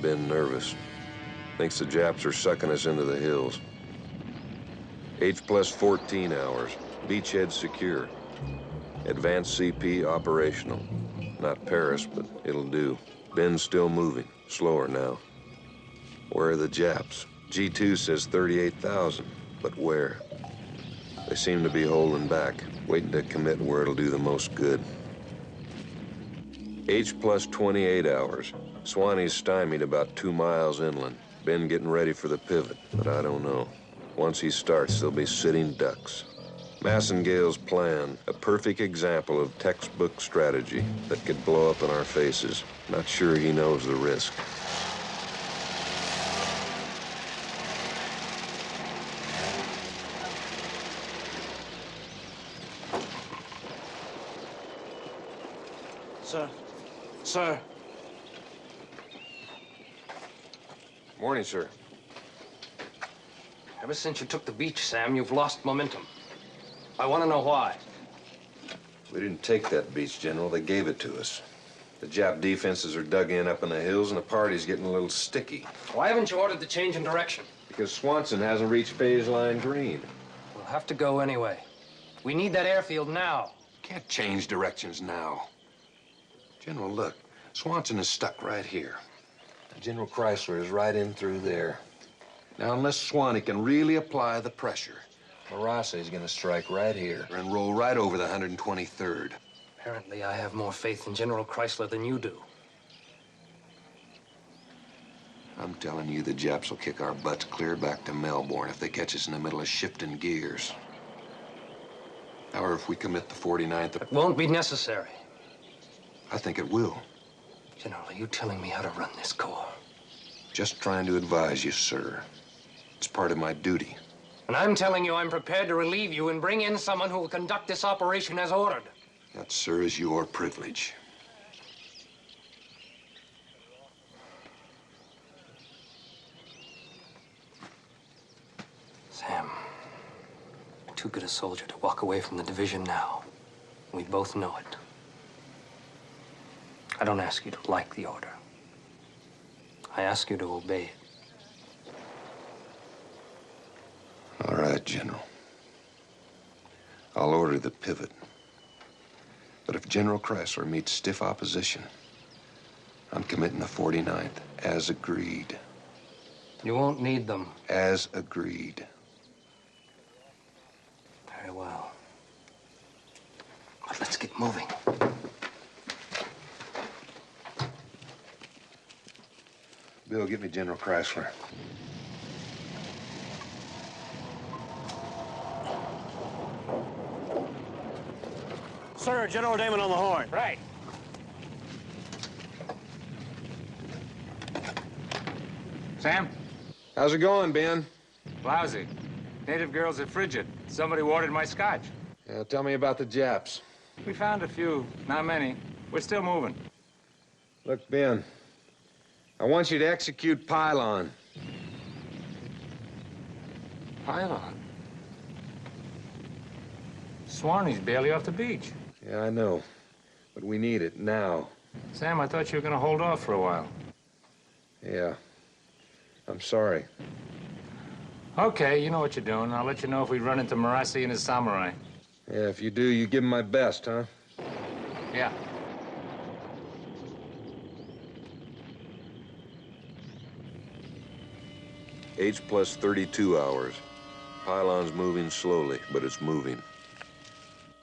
Ben nervous. Thinks the Japs are sucking us into the hills. H plus 14 hours. Beachhead secure. Advanced CP operational. Not Paris, but it'll do. Ben's still moving. Slower now. Where are the Japs? G2 says 38,000. But where? They seem to be holding back, waiting to commit where it'll do the most good. H plus 28 hours. Swanee's stymied about 2 miles inland. Ben getting ready for the pivot, but I don't know. Once he starts, they'll be sitting ducks. Massengale's plan, a perfect example of textbook strategy that could blow up in our faces. Not sure he knows the risk. Sir. Morning, sir. Ever since you took the beach, Sam, you've lost momentum. I want to know why. We didn't take that beach, General. They gave it to us. The Jap defenses are dug in up in the hills, and the party's getting a little sticky. Why haven't you ordered the change in direction? Because Swanson hasn't reached phase line green. We'll have to go anyway. We need that airfield now. Can't change directions now. General, look. Swanson is stuck right here. General Krisler is right in through there. Now, unless Swanee can really apply the pressure, Marasse is going to strike right here and roll right over the 123rd. Apparently, I have more faith in General Krisler than you do. I'm telling you, the Japs will kick our butts clear back to Melbourne if they catch us in the middle of shifting gears. Or if we commit the 49th... It won't be necessary. I think it will. General, are you telling me how to run this corps? Just trying to advise you, sir. It's part of my duty. And I'm telling you I'm prepared to relieve you and bring in someone who will conduct this operation as ordered. That, sir, is your privilege. Sam, you're too good a soldier to walk away from the division now. We both know it. I don't ask you to like the order. I ask you to obey it. All right, General. I'll order the pivot. But if General Krisler meets stiff opposition, I'm committing the 49th, as agreed. You won't need them. As agreed. Very well. But let's get moving. Bill, get me General Krisler. Sir, General Damon on the horn. Right. Sam? How's it going, Ben? Lousy. Native girls are frigid. Somebody watered my scotch. Yeah, tell me about the Japs. We found a few, not many. We're still moving. Look, Ben, I want you to execute Pylon. Pylon? Swanee's barely off the beach. Yeah, I know. But we need it now. Sam, I thought you were gonna hold off for a while. Yeah. I'm sorry. Okay, you know what you're doing. I'll let you know if we run into Marassi and his samurai. Yeah, if you do, you give him my best, huh? Yeah. H plus 32 hours. Pylon's moving slowly, but it's moving.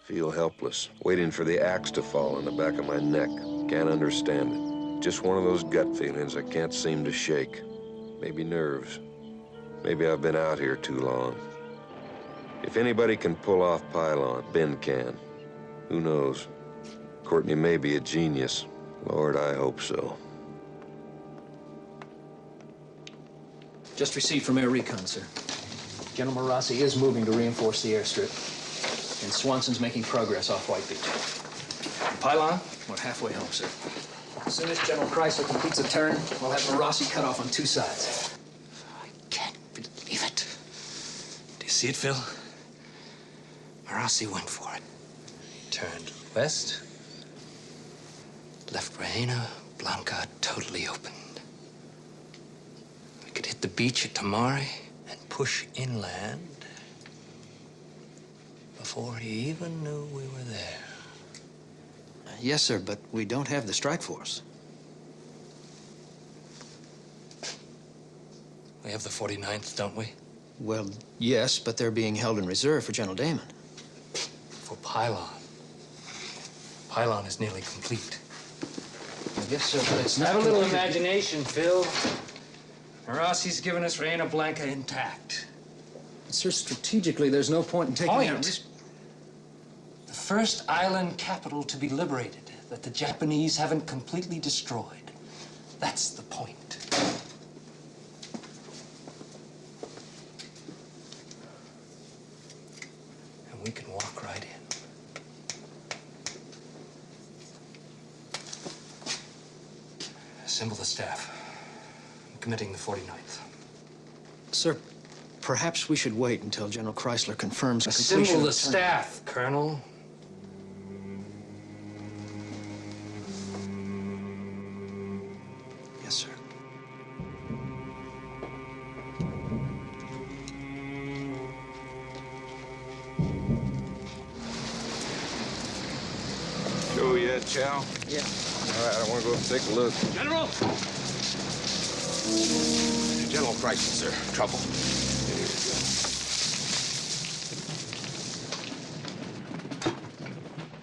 Feel helpless, waiting for the axe to fall in the back of my neck. Can't understand it. Just one of those gut feelings I can't seem to shake. Maybe nerves. Maybe I've been out here too long. If anybody can pull off Pylon, Ben can. Who knows? Courtney may be a genius. Lord, I hope so. Just received from Air Recon, sir. General Marassi is moving to reinforce the airstrip. And Swanson's making progress off White Beach. And Pylon, we're halfway home, sir. As soon as General Krisler completes a turn, we'll have Marassi cut off on two sides. Believe it. Do you see it, Phil? Marassi went for it. Turned west. Left Reina Blanca totally opened. We could hit the beach at Tamari and push inland before he even knew we were there. Yes, sir, but we don't have the strike force. We have the 49th, don't we? Well, yes, but they're being held in reserve for General Damon. For Pylon. Pylon is nearly complete. Yes, sir, but it's not Have a little completed. imagination, Phil. Marassi's given us Reina Blanca intact. But, sir, strategically, there's no point in taking out risk. The first island capital to be liberated that the Japanese haven't completely destroyed. That's the point. And we can walk right in. Assemble the staff. I'm committing the 49th. Sir, perhaps we should wait until General Krisler confirms completion Assemble of the turn. staff, Colonel. Yes, sir. Show yet, Chow? Yeah. All right, I want to go take a look. General! General Crisis, sir. Trouble.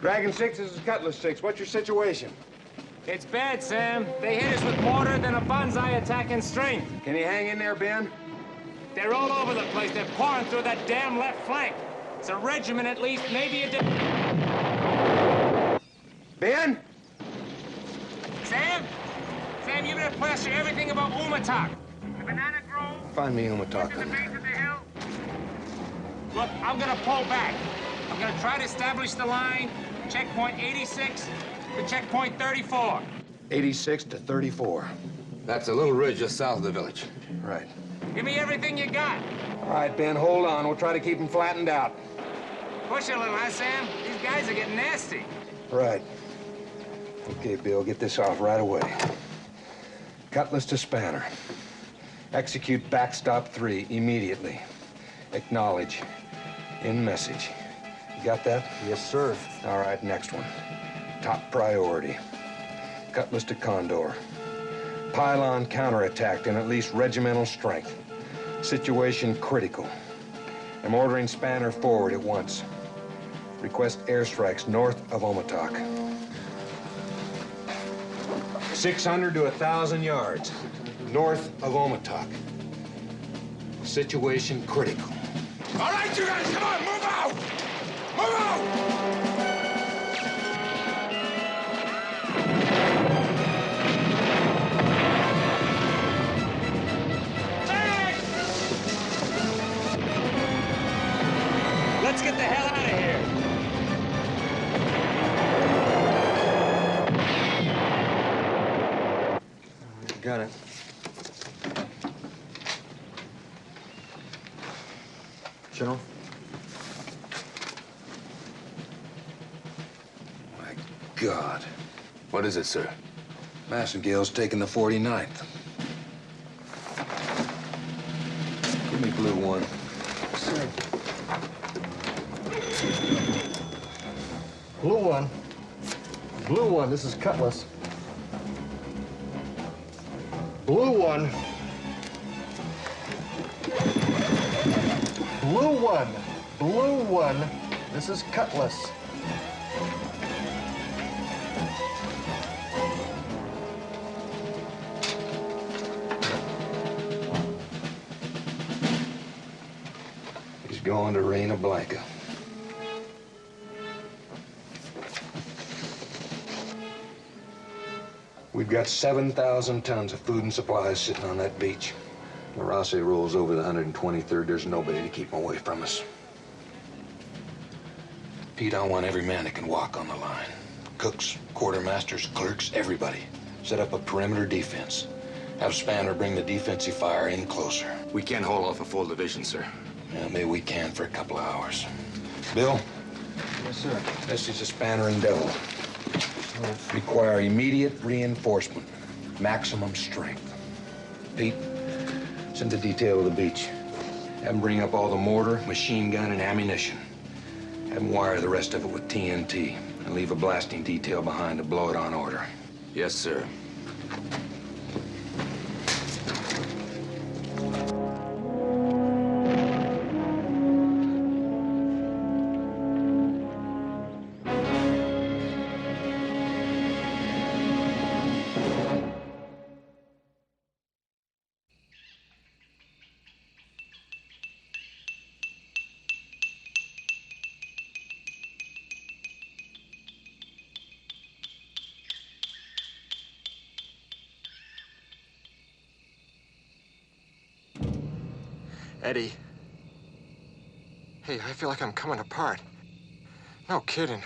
Dragon 6, this is Cutlass 6. What's your situation? It's bad, Sam. They hit us with mortar, then a banzai attack in strength. Can you hang in there, Ben? They're all over the place. They're pouring through that damn left flank. It's a regiment at least, maybe a... Ben? Sam? Sam, you better plaster everything about Umatak. Find me Umatak. Look, I'm gonna pull back. I'm gonna try to establish the line, checkpoint 86 to checkpoint 34. 86 to 34. That's a little ridge just south of the village. Right. Give me everything you got. All right, Ben, hold on. We'll try to keep them flattened out. Push a little, huh, Sam? These guys are getting nasty. Right. Okay, Bill, get this off right away. Cutlass to spanner. Execute backstop 3 immediately. Acknowledge. In message. You got that? Yes, sir. All right, next one. Top priority. Cutlass to Condor. Pylon counterattacked in at least regimental strength. Situation critical. I'm ordering spanner forward at once. Request airstrikes north of Omatok. 600 to 1,000 yards north of Omatok. Situation critical. All right, you guys, come on, move out! Move out! Let's get the hell out of here. Got it. General? My God. What is it, sir? Massengale's taking the 49th. Give me blue 1. Sir. Blue 1. Blue 1, this is Cutlass. Blue 1. Blue 1. Blue 1, this is Cutlass. He's going to Reina Blanca. We've got 7,000 tons of food and supplies sitting on that beach. Marase rolls over the 123rd. There's nobody to keep him away from us. Pete, I want every man that can walk on the line. Cooks, quartermasters, clerks, everybody. Set up a perimeter defense. Have Spanner bring the defensive fire in closer. We can't hold off a full division, sir. Yeah, maybe we can for a couple of hours. Bill? Yes, sir. This is a Spanner and Devil. Require immediate reinforcement. Maximum strength. Pete, send the detail of the beach. Have them bring up all the mortar, machine gun, and ammunition. Have them wire the rest of it with TNT. And leave a blasting detail behind to blow it on order. Yes, sir. Eddie. Hey, I feel like I'm coming apart. No kidding.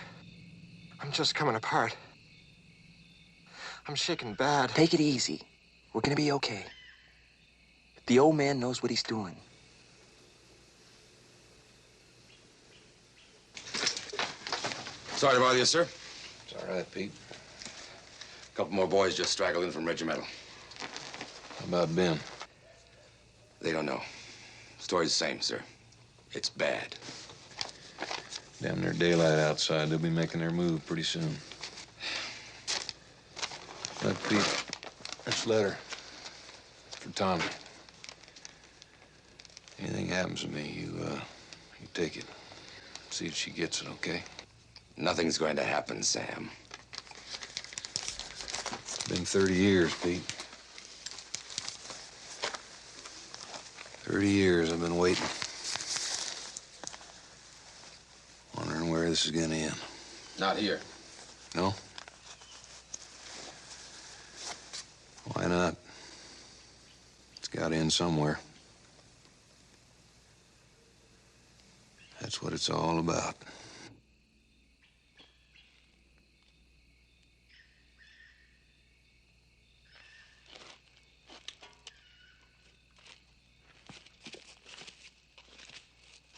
I'm just coming apart. I'm shaking bad. Take it easy. We're gonna be okay. The old man knows what he's doing. Sorry to bother you, sir. It's all right, Pete. A couple more boys just straggled in from regimental. How about Ben? They don't know. Story's the same, sir. It's bad. Damn near daylight outside. They'll be making their move pretty soon. Look, Pete, this letter for Tommy. Anything happens to me, you take it. See if she gets it, okay? Nothing's going to happen, Sam. Been 30 years, Pete. 30 years I've been waiting. Wondering where this is gonna end. Not here. No? Why not? It's gotta end somewhere. That's what it's all about.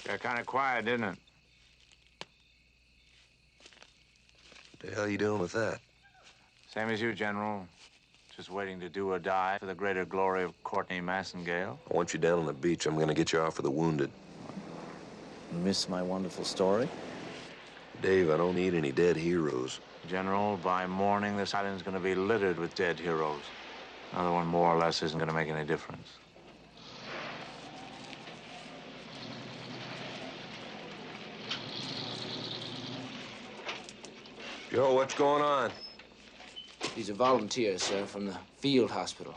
Got kind of quiet, didn't it? What the hell are you doing with that? Same as you, General. Just waiting to do or die for the greater glory of Courtney Massengale. I want you down on the beach. I'm gonna get you off for the wounded. Miss my wonderful story? Dave, I don't need any dead heroes. General, by morning, this island's gonna be littered with dead heroes. Another one more or less isn't gonna make any difference. Joe, what's going on? He's a volunteer, sir, from the field hospital.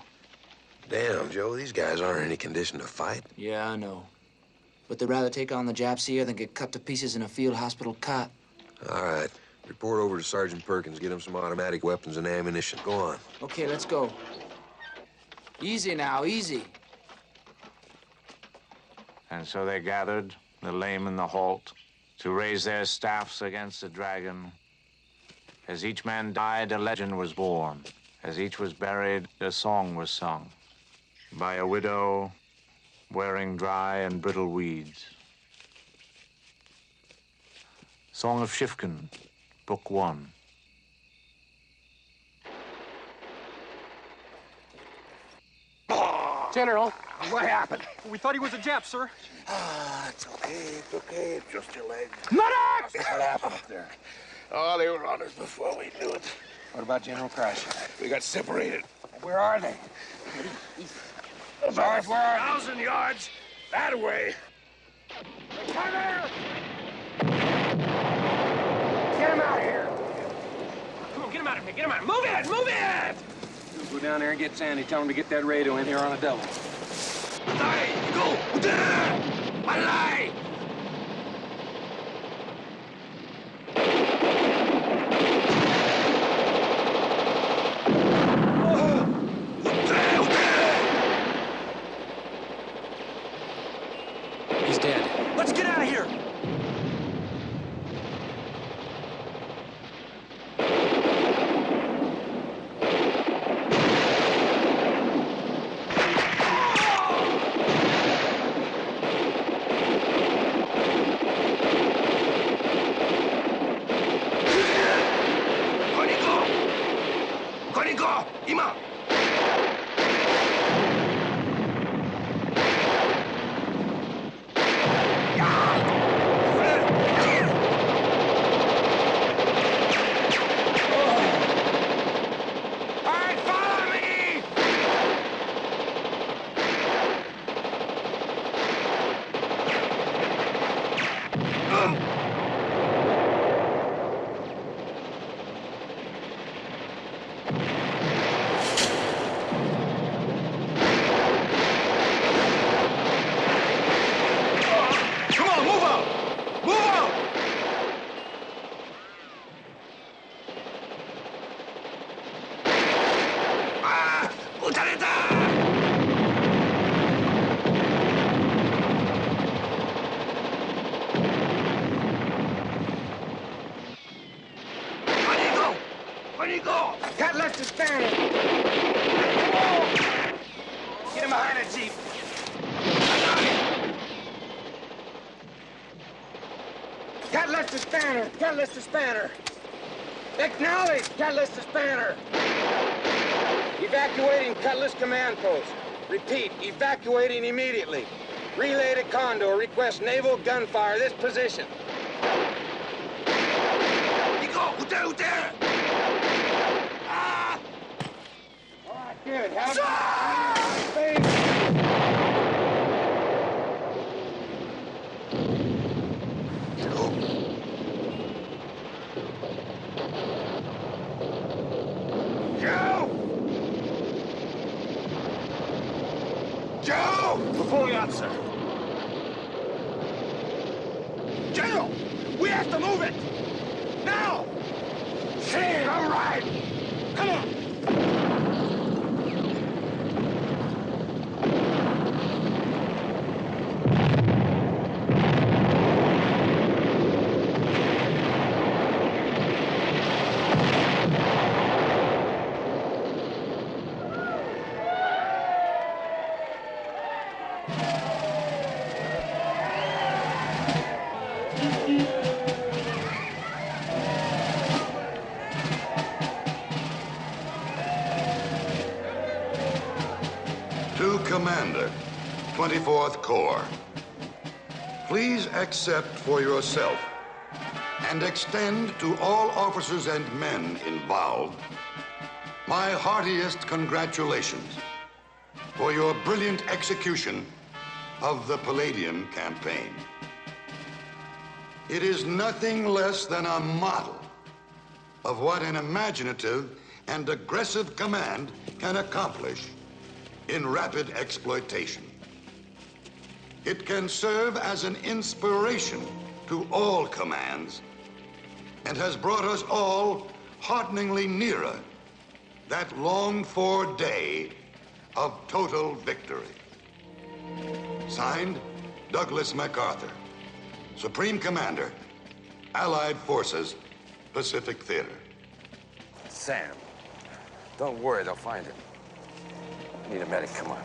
Damn, Joe, these guys aren't in any condition to fight. Yeah, I know. But they'd rather take on the Japs here than get cut to pieces in a field hospital cot. All right. Report over to Sergeant Perkins. Get him some automatic weapons and ammunition. Go on. Okay, let's go. Easy now, easy. And so they gathered, the lame and the halt, to raise their staffs against the dragon. As each man died, a legend was born. As each was buried, a song was sung by a widow wearing dry and brittle weeds. Song of Shifkin, Book 1. General, what happened? We thought he was a Jap, sir. It's okay. It's just your leg. Medic! What happened up there? Oh, they were on us before we knew it. What about General Krisler? We got separated. Where are they? Sarge, where are 1,000 yards that way. Cover! Get him out of here. Come on, get him out of here. Get him out. Move it! Move it! Go down there and get Sandy. Tell him to get that radio in here on a double. Go! Malay! He's dead. Let's get out of here. Acknowledge, Cutlass to Spanner. Evacuating Cutlass command post. Repeat, evacuating immediately. Relay to Condor, request naval gunfire this position. Ah! All right, good. We're pulling out, sir. General, we have to move it! Now! Say, all right. Come on! to Commander, 24th Corps. Please accept for yourself and extend to all officers and men involved my heartiest congratulations for your brilliant execution of the Palladium campaign. It is nothing less than a model of what an imaginative and aggressive command can accomplish in rapid exploitation. It can serve as an inspiration to all commands and has brought us all hearteningly nearer that longed-for day of total victory. Signed, Douglas MacArthur, Supreme Commander, Allied Forces, Pacific Theater. Sam, don't worry, they'll find him. Need a medic, come on.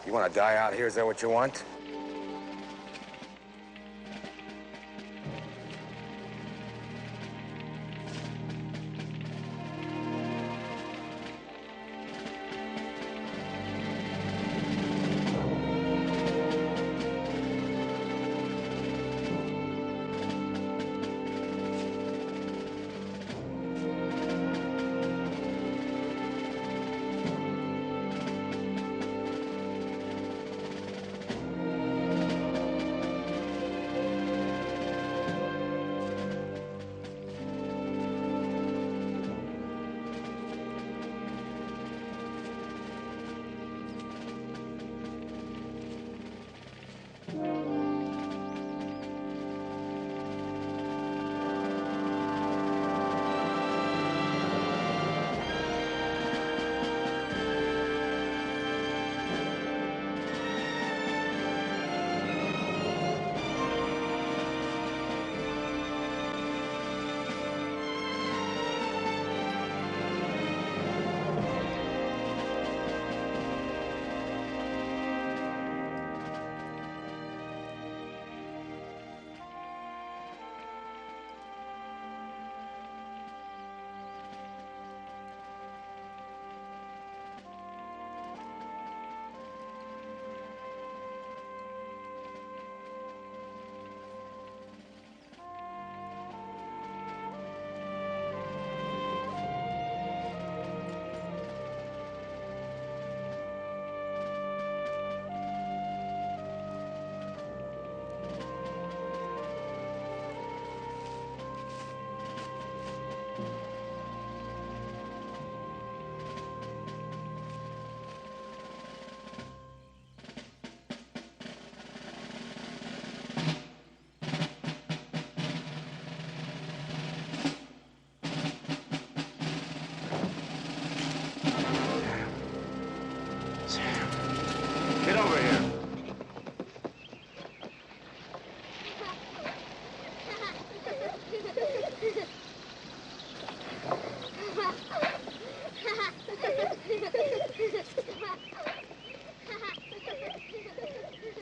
You want to die out here, is that what you want? Get over here.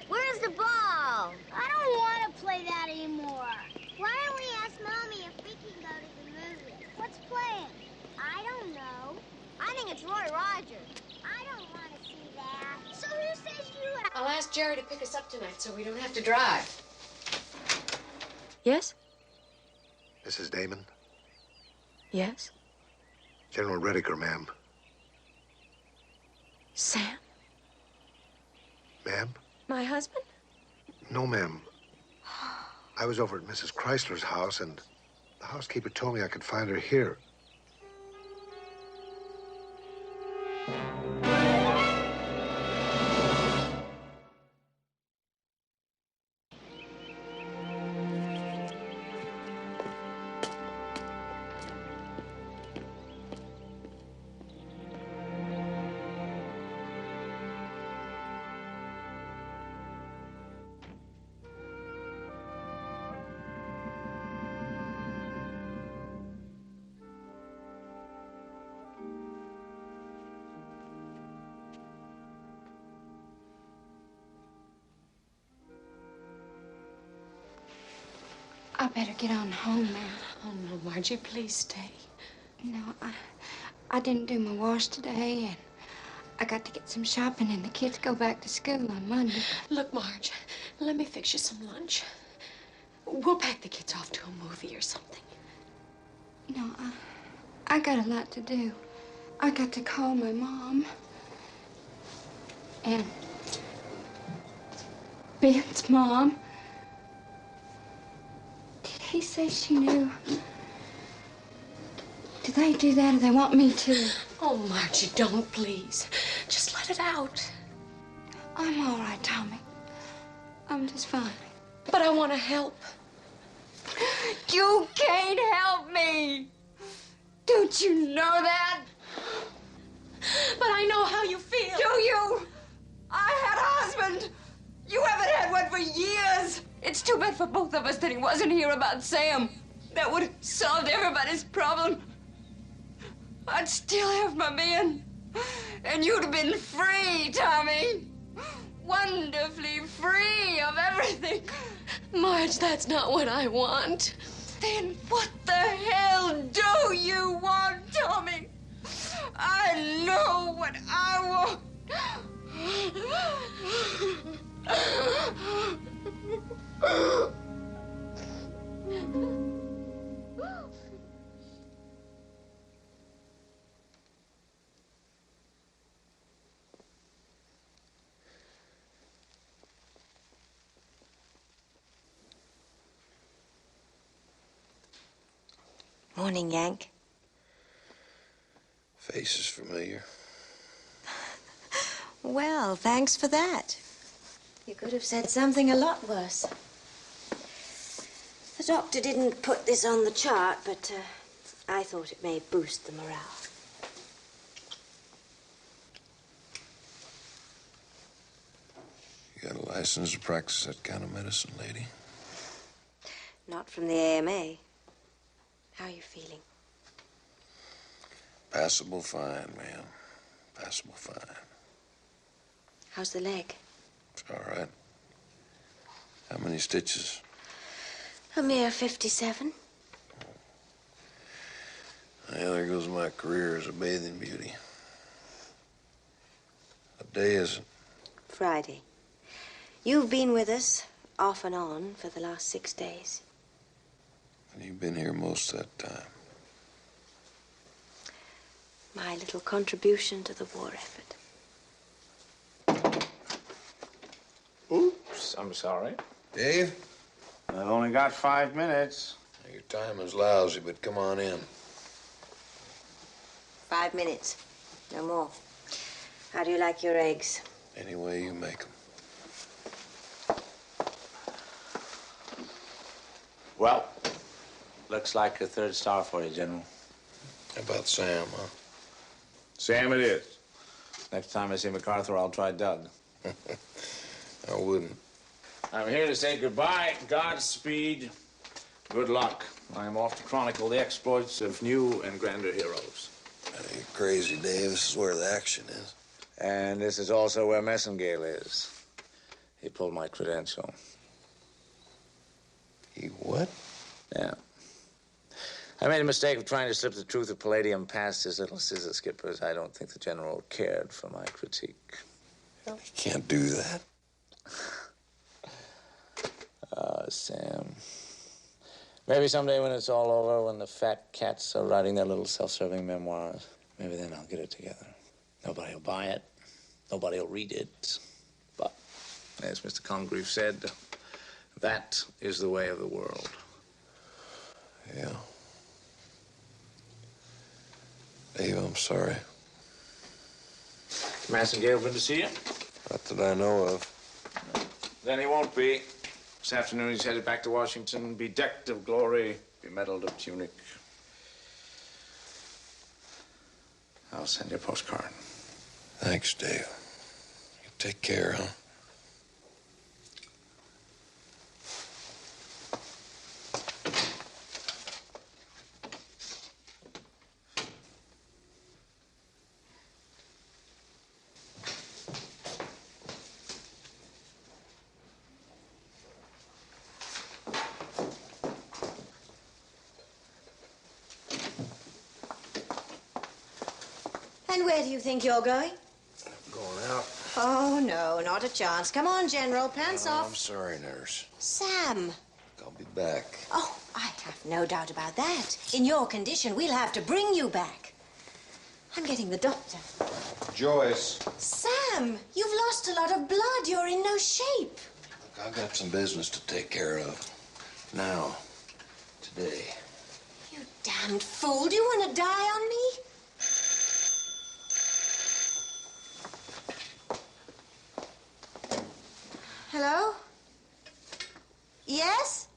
Where's the ball? I don't want to play that anymore. Why don't we ask Mommy if we can go to the movies? What's playing? I don't know. I think it's Roy Rogers. I don't want to see that. So who says you and I'll ask Jerry to pick us up tonight so we don't have to drive. Yes? Mrs. Damon? Yes? General Rediker, ma'am. Sam? Ma'am? My husband? No, ma'am. I was over at Mrs. Krisler's house, and the housekeeper told me I could find her here. I better get on home now. Oh, no, Margie, please stay. No, I didn't do my wash today, and I got to get some shopping and the kids go back to school on Monday. Look, Marge, let me fix you some lunch. We'll pack the kids off to a movie or something. No, I got a lot to do. I got to call my mom. And Ben's mom. Did he say she knew? Do they do that or they want me to? Oh, Margie, don't, please. Just let it out. I'm all right, Tommy. I'm just fine. But I want to help. You can't help me. Don't you know that? But I know how you feel. Do you? I had a husband. You haven't had one for years. It's too bad for both of us that he wasn't here about Sam. That would have solved everybody's problem. I'd still have my man. And you'd have been free, Tommy. Wonderfully free of everything. Marge, that's not what I want. Then what the hell do you want, Tommy? I know what I want. Morning, Yank. Face is familiar. Well, thanks for that. You could have said something a lot worse. The doctor didn't put this on the chart, but I thought it may boost the morale. You got a license to practice that kind of medicine, lady? Not from the AMA. How are you feeling? Passable fine, ma'am. Passable fine. How's the leg? It's all right. How many stitches? A mere 57. Well, there goes my career as a bathing beauty. What day is it? Friday. You've been with us, off and on, for the last 6 days. And you've been here most of that time. My little contribution to the war effort. Oops, I'm sorry. Dave? I've only got 5 minutes. Your time is lousy, but come on in. 5 minutes. No more. How do you like your eggs? Any way you make them. Well, looks like a 3rd star for you, General. How about Sam, huh? Sam it is. Next time I see MacArthur, I'll try Doug. I wouldn't. I'm here to say goodbye, Godspeed, good luck. I'm off to chronicle the exploits of new and grander heroes. You're crazy, Dave. This is where the action is. And this is also where Massengale is. He pulled my credential. He what? Yeah. I made a mistake of trying to slip the truth of palladium past his little scissor skippers. I don't think the general cared for my critique. He can't do that. Sam. Maybe someday when it's all over, when the fat cats are writing their little self-serving memoirs, maybe then I'll get it together. Nobody will buy it. Nobody will read it. But, as Mr. Congreve said, that is the way of the world. Yeah. Dave, I'm sorry. Massengale, good to see you. Not that I know of. Then he won't be. This afternoon he's headed back to Washington, bedecked of glory, bemedaled of tunic. I'll send you a postcard. Thanks, Dave. You take care, huh? And where do you think you're going? Going out? Oh, no, not a chance. Come on, General, pants Oh, off. I'm sorry, nurse. Sam. I'll be back. Oh, I have no doubt about that. In your condition, we'll have to bring you back. I'm getting the doctor. Joyce. Sam, you've lost a lot of blood. You're in no shape. Look, I've got some business to take care of. Now. Today. You damned fool. Do you want to die on me? Hello? Yes?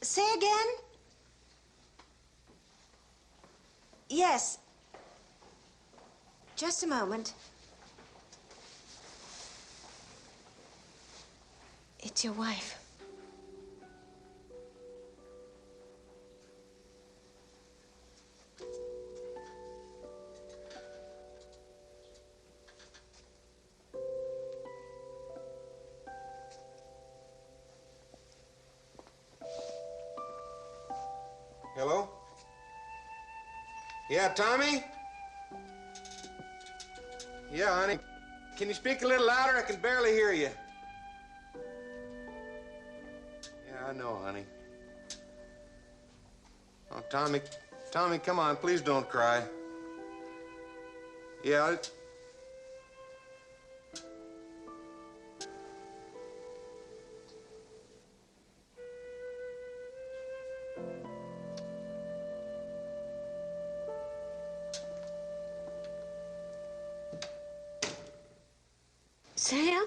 Say again? Yes. Just a moment. It's your wife. Hello? Yeah, Tommy? Yeah, honey. Can you speak a little louder? I can barely hear you. Yeah, I know, honey. Oh, Tommy, come on. Please don't cry. Yeah, Sam?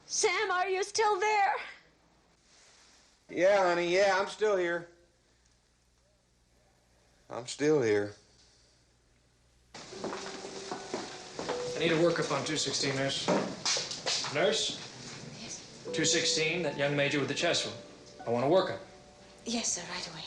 Sam, are you still there? Yeah, honey, yeah, I'm still here. I'm still here. I need a workup on 216, nurse. Nurse? Yes. 216, that young major with the chest wound. I want a workup. Yes, sir, right away.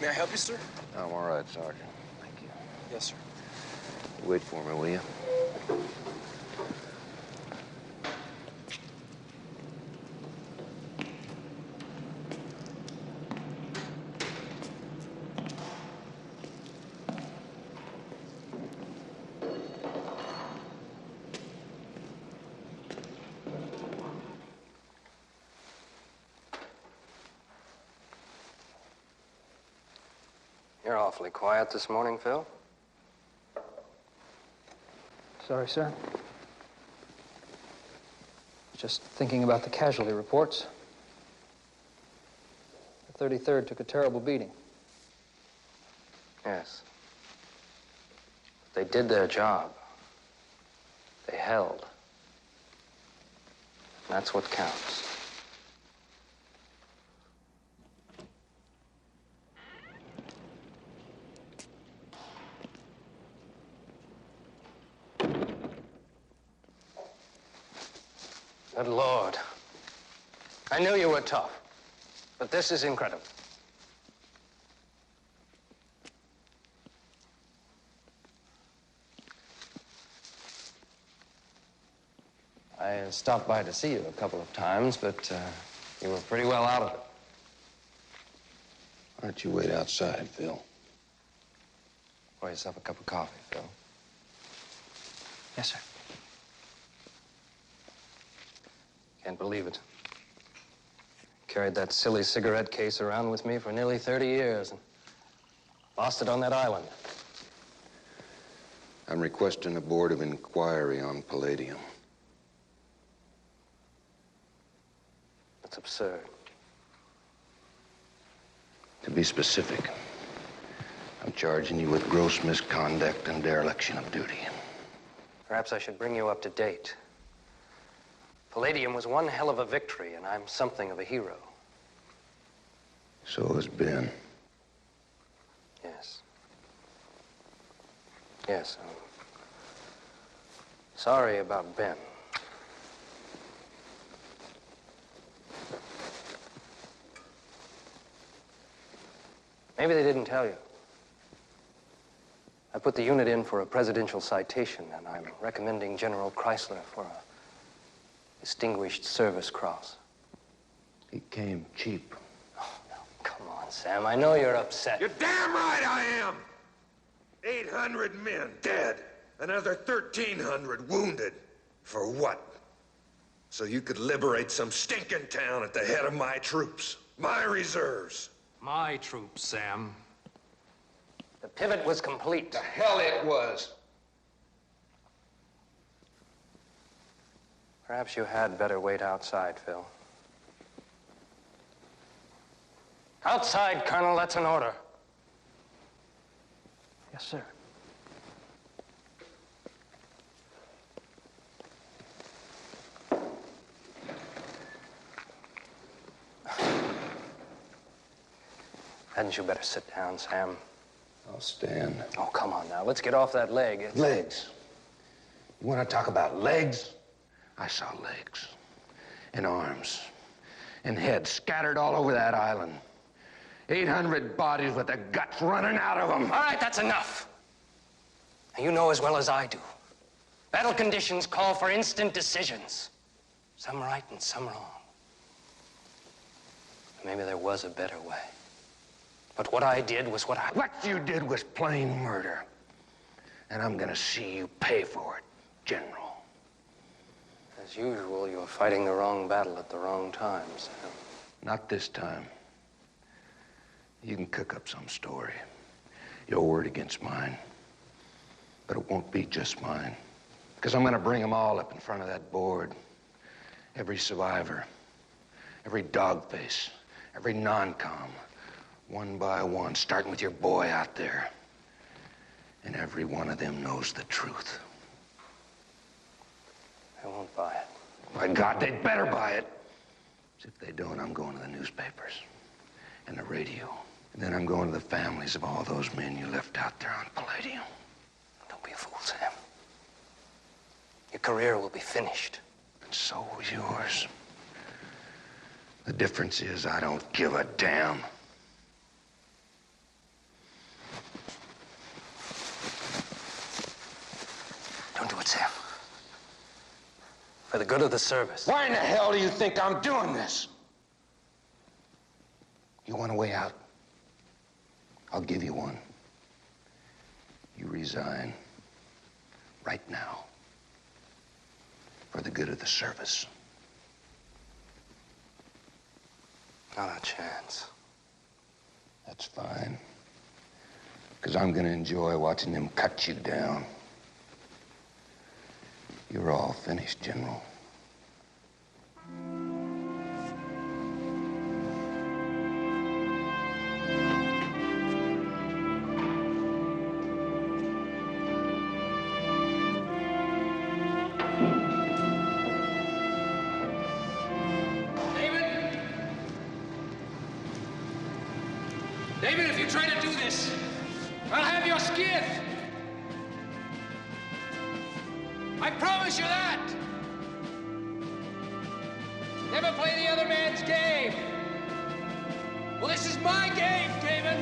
May I help you, sir? I'm all right, Sergeant. Thank you. Yes, sir. Wait for me, will you? You're awfully quiet this morning, Phil. Sorry, sir. Just thinking about the casualty reports. The 33rd took a terrible beating. Yes. They did their job. They held. That's what counts. Good Lord. I knew you were tough, but this is incredible. I stopped by to see you a couple of times, but you were pretty well out of it. Why don't you wait outside, Phil? Pour yourself a cup of coffee, Phil. Yes, sir. Can't believe it. Carried that silly cigarette case around with me for nearly 30 years and lost it on that island. I'm requesting a board of inquiry on palladium. That's absurd. To be specific, I'm charging you with gross misconduct and dereliction of duty. Perhaps I should bring you up to date. Palladium was one hell of a victory, and I'm something of a hero. So has Ben. Yes. Yes, I'm sorry about Ben. Maybe they didn't tell you. I put the unit in for a presidential citation, and I'm recommending General Krisler for a Distinguished Service Cross. He came cheap. Oh, no, come on, Sam. I know you're upset. You're damn right I am! 800 men dead. Another 1,300 wounded. For what? So you could liberate some stinking town at the head of my troops. My reserves. My troops, Sam. The pivot was complete. The hell it was. Perhaps you had better wait outside, Phil. Outside, Colonel. That's an order. Yes, sir. Hadn't you better sit down, Sam? I'll stand. Oh, come on now. Let's get off that leg. Legs. You want to talk about legs? I saw legs. And arms. And heads scattered all over that island. 800 bodies with the guts running out of them. All right, that's enough. Now, you know as well as I do. Battle conditions call for instant decisions. Some right and some wrong. Maybe there was a better way. But what I did was what you did was plain murder. And I'm gonna see you pay for it, General. As usual, you're fighting the wrong battle at the wrong time, Sam. Not this time. You can cook up some story. Your word against mine. But it won't be just mine. Because I'm gonna bring them all up in front of that board. Every survivor. Every dogface. Every non-com. One by one, starting with your boy out there. And every one of them knows the truth. I won't buy it. My God, they'd better buy it. If they don't, I'm going to the newspapers and the radio. And then I'm going to the families of all those men you left out there on Palladium. Don't be a fool, Sam. Your career will be finished. And so will yours. The difference is I don't give a damn. Don't do it, Sam. For the good of the service. Why in the hell do you think I'm doing this? You want a way out? I'll give you one. You resign right now for the good of the service. Not a chance. That's fine. Because I'm going to enjoy watching them cut you down. You're all finished, General. David, if you try to do this, I'll have your skin. I promise you that. Never play the other man's game. Well, this is my game, David.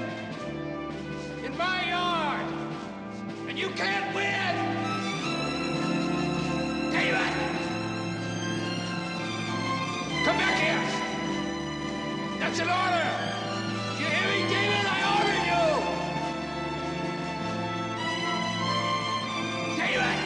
In my yard. And you can't win. David! Come back here. That's an order. You hear me, David? I order you. David!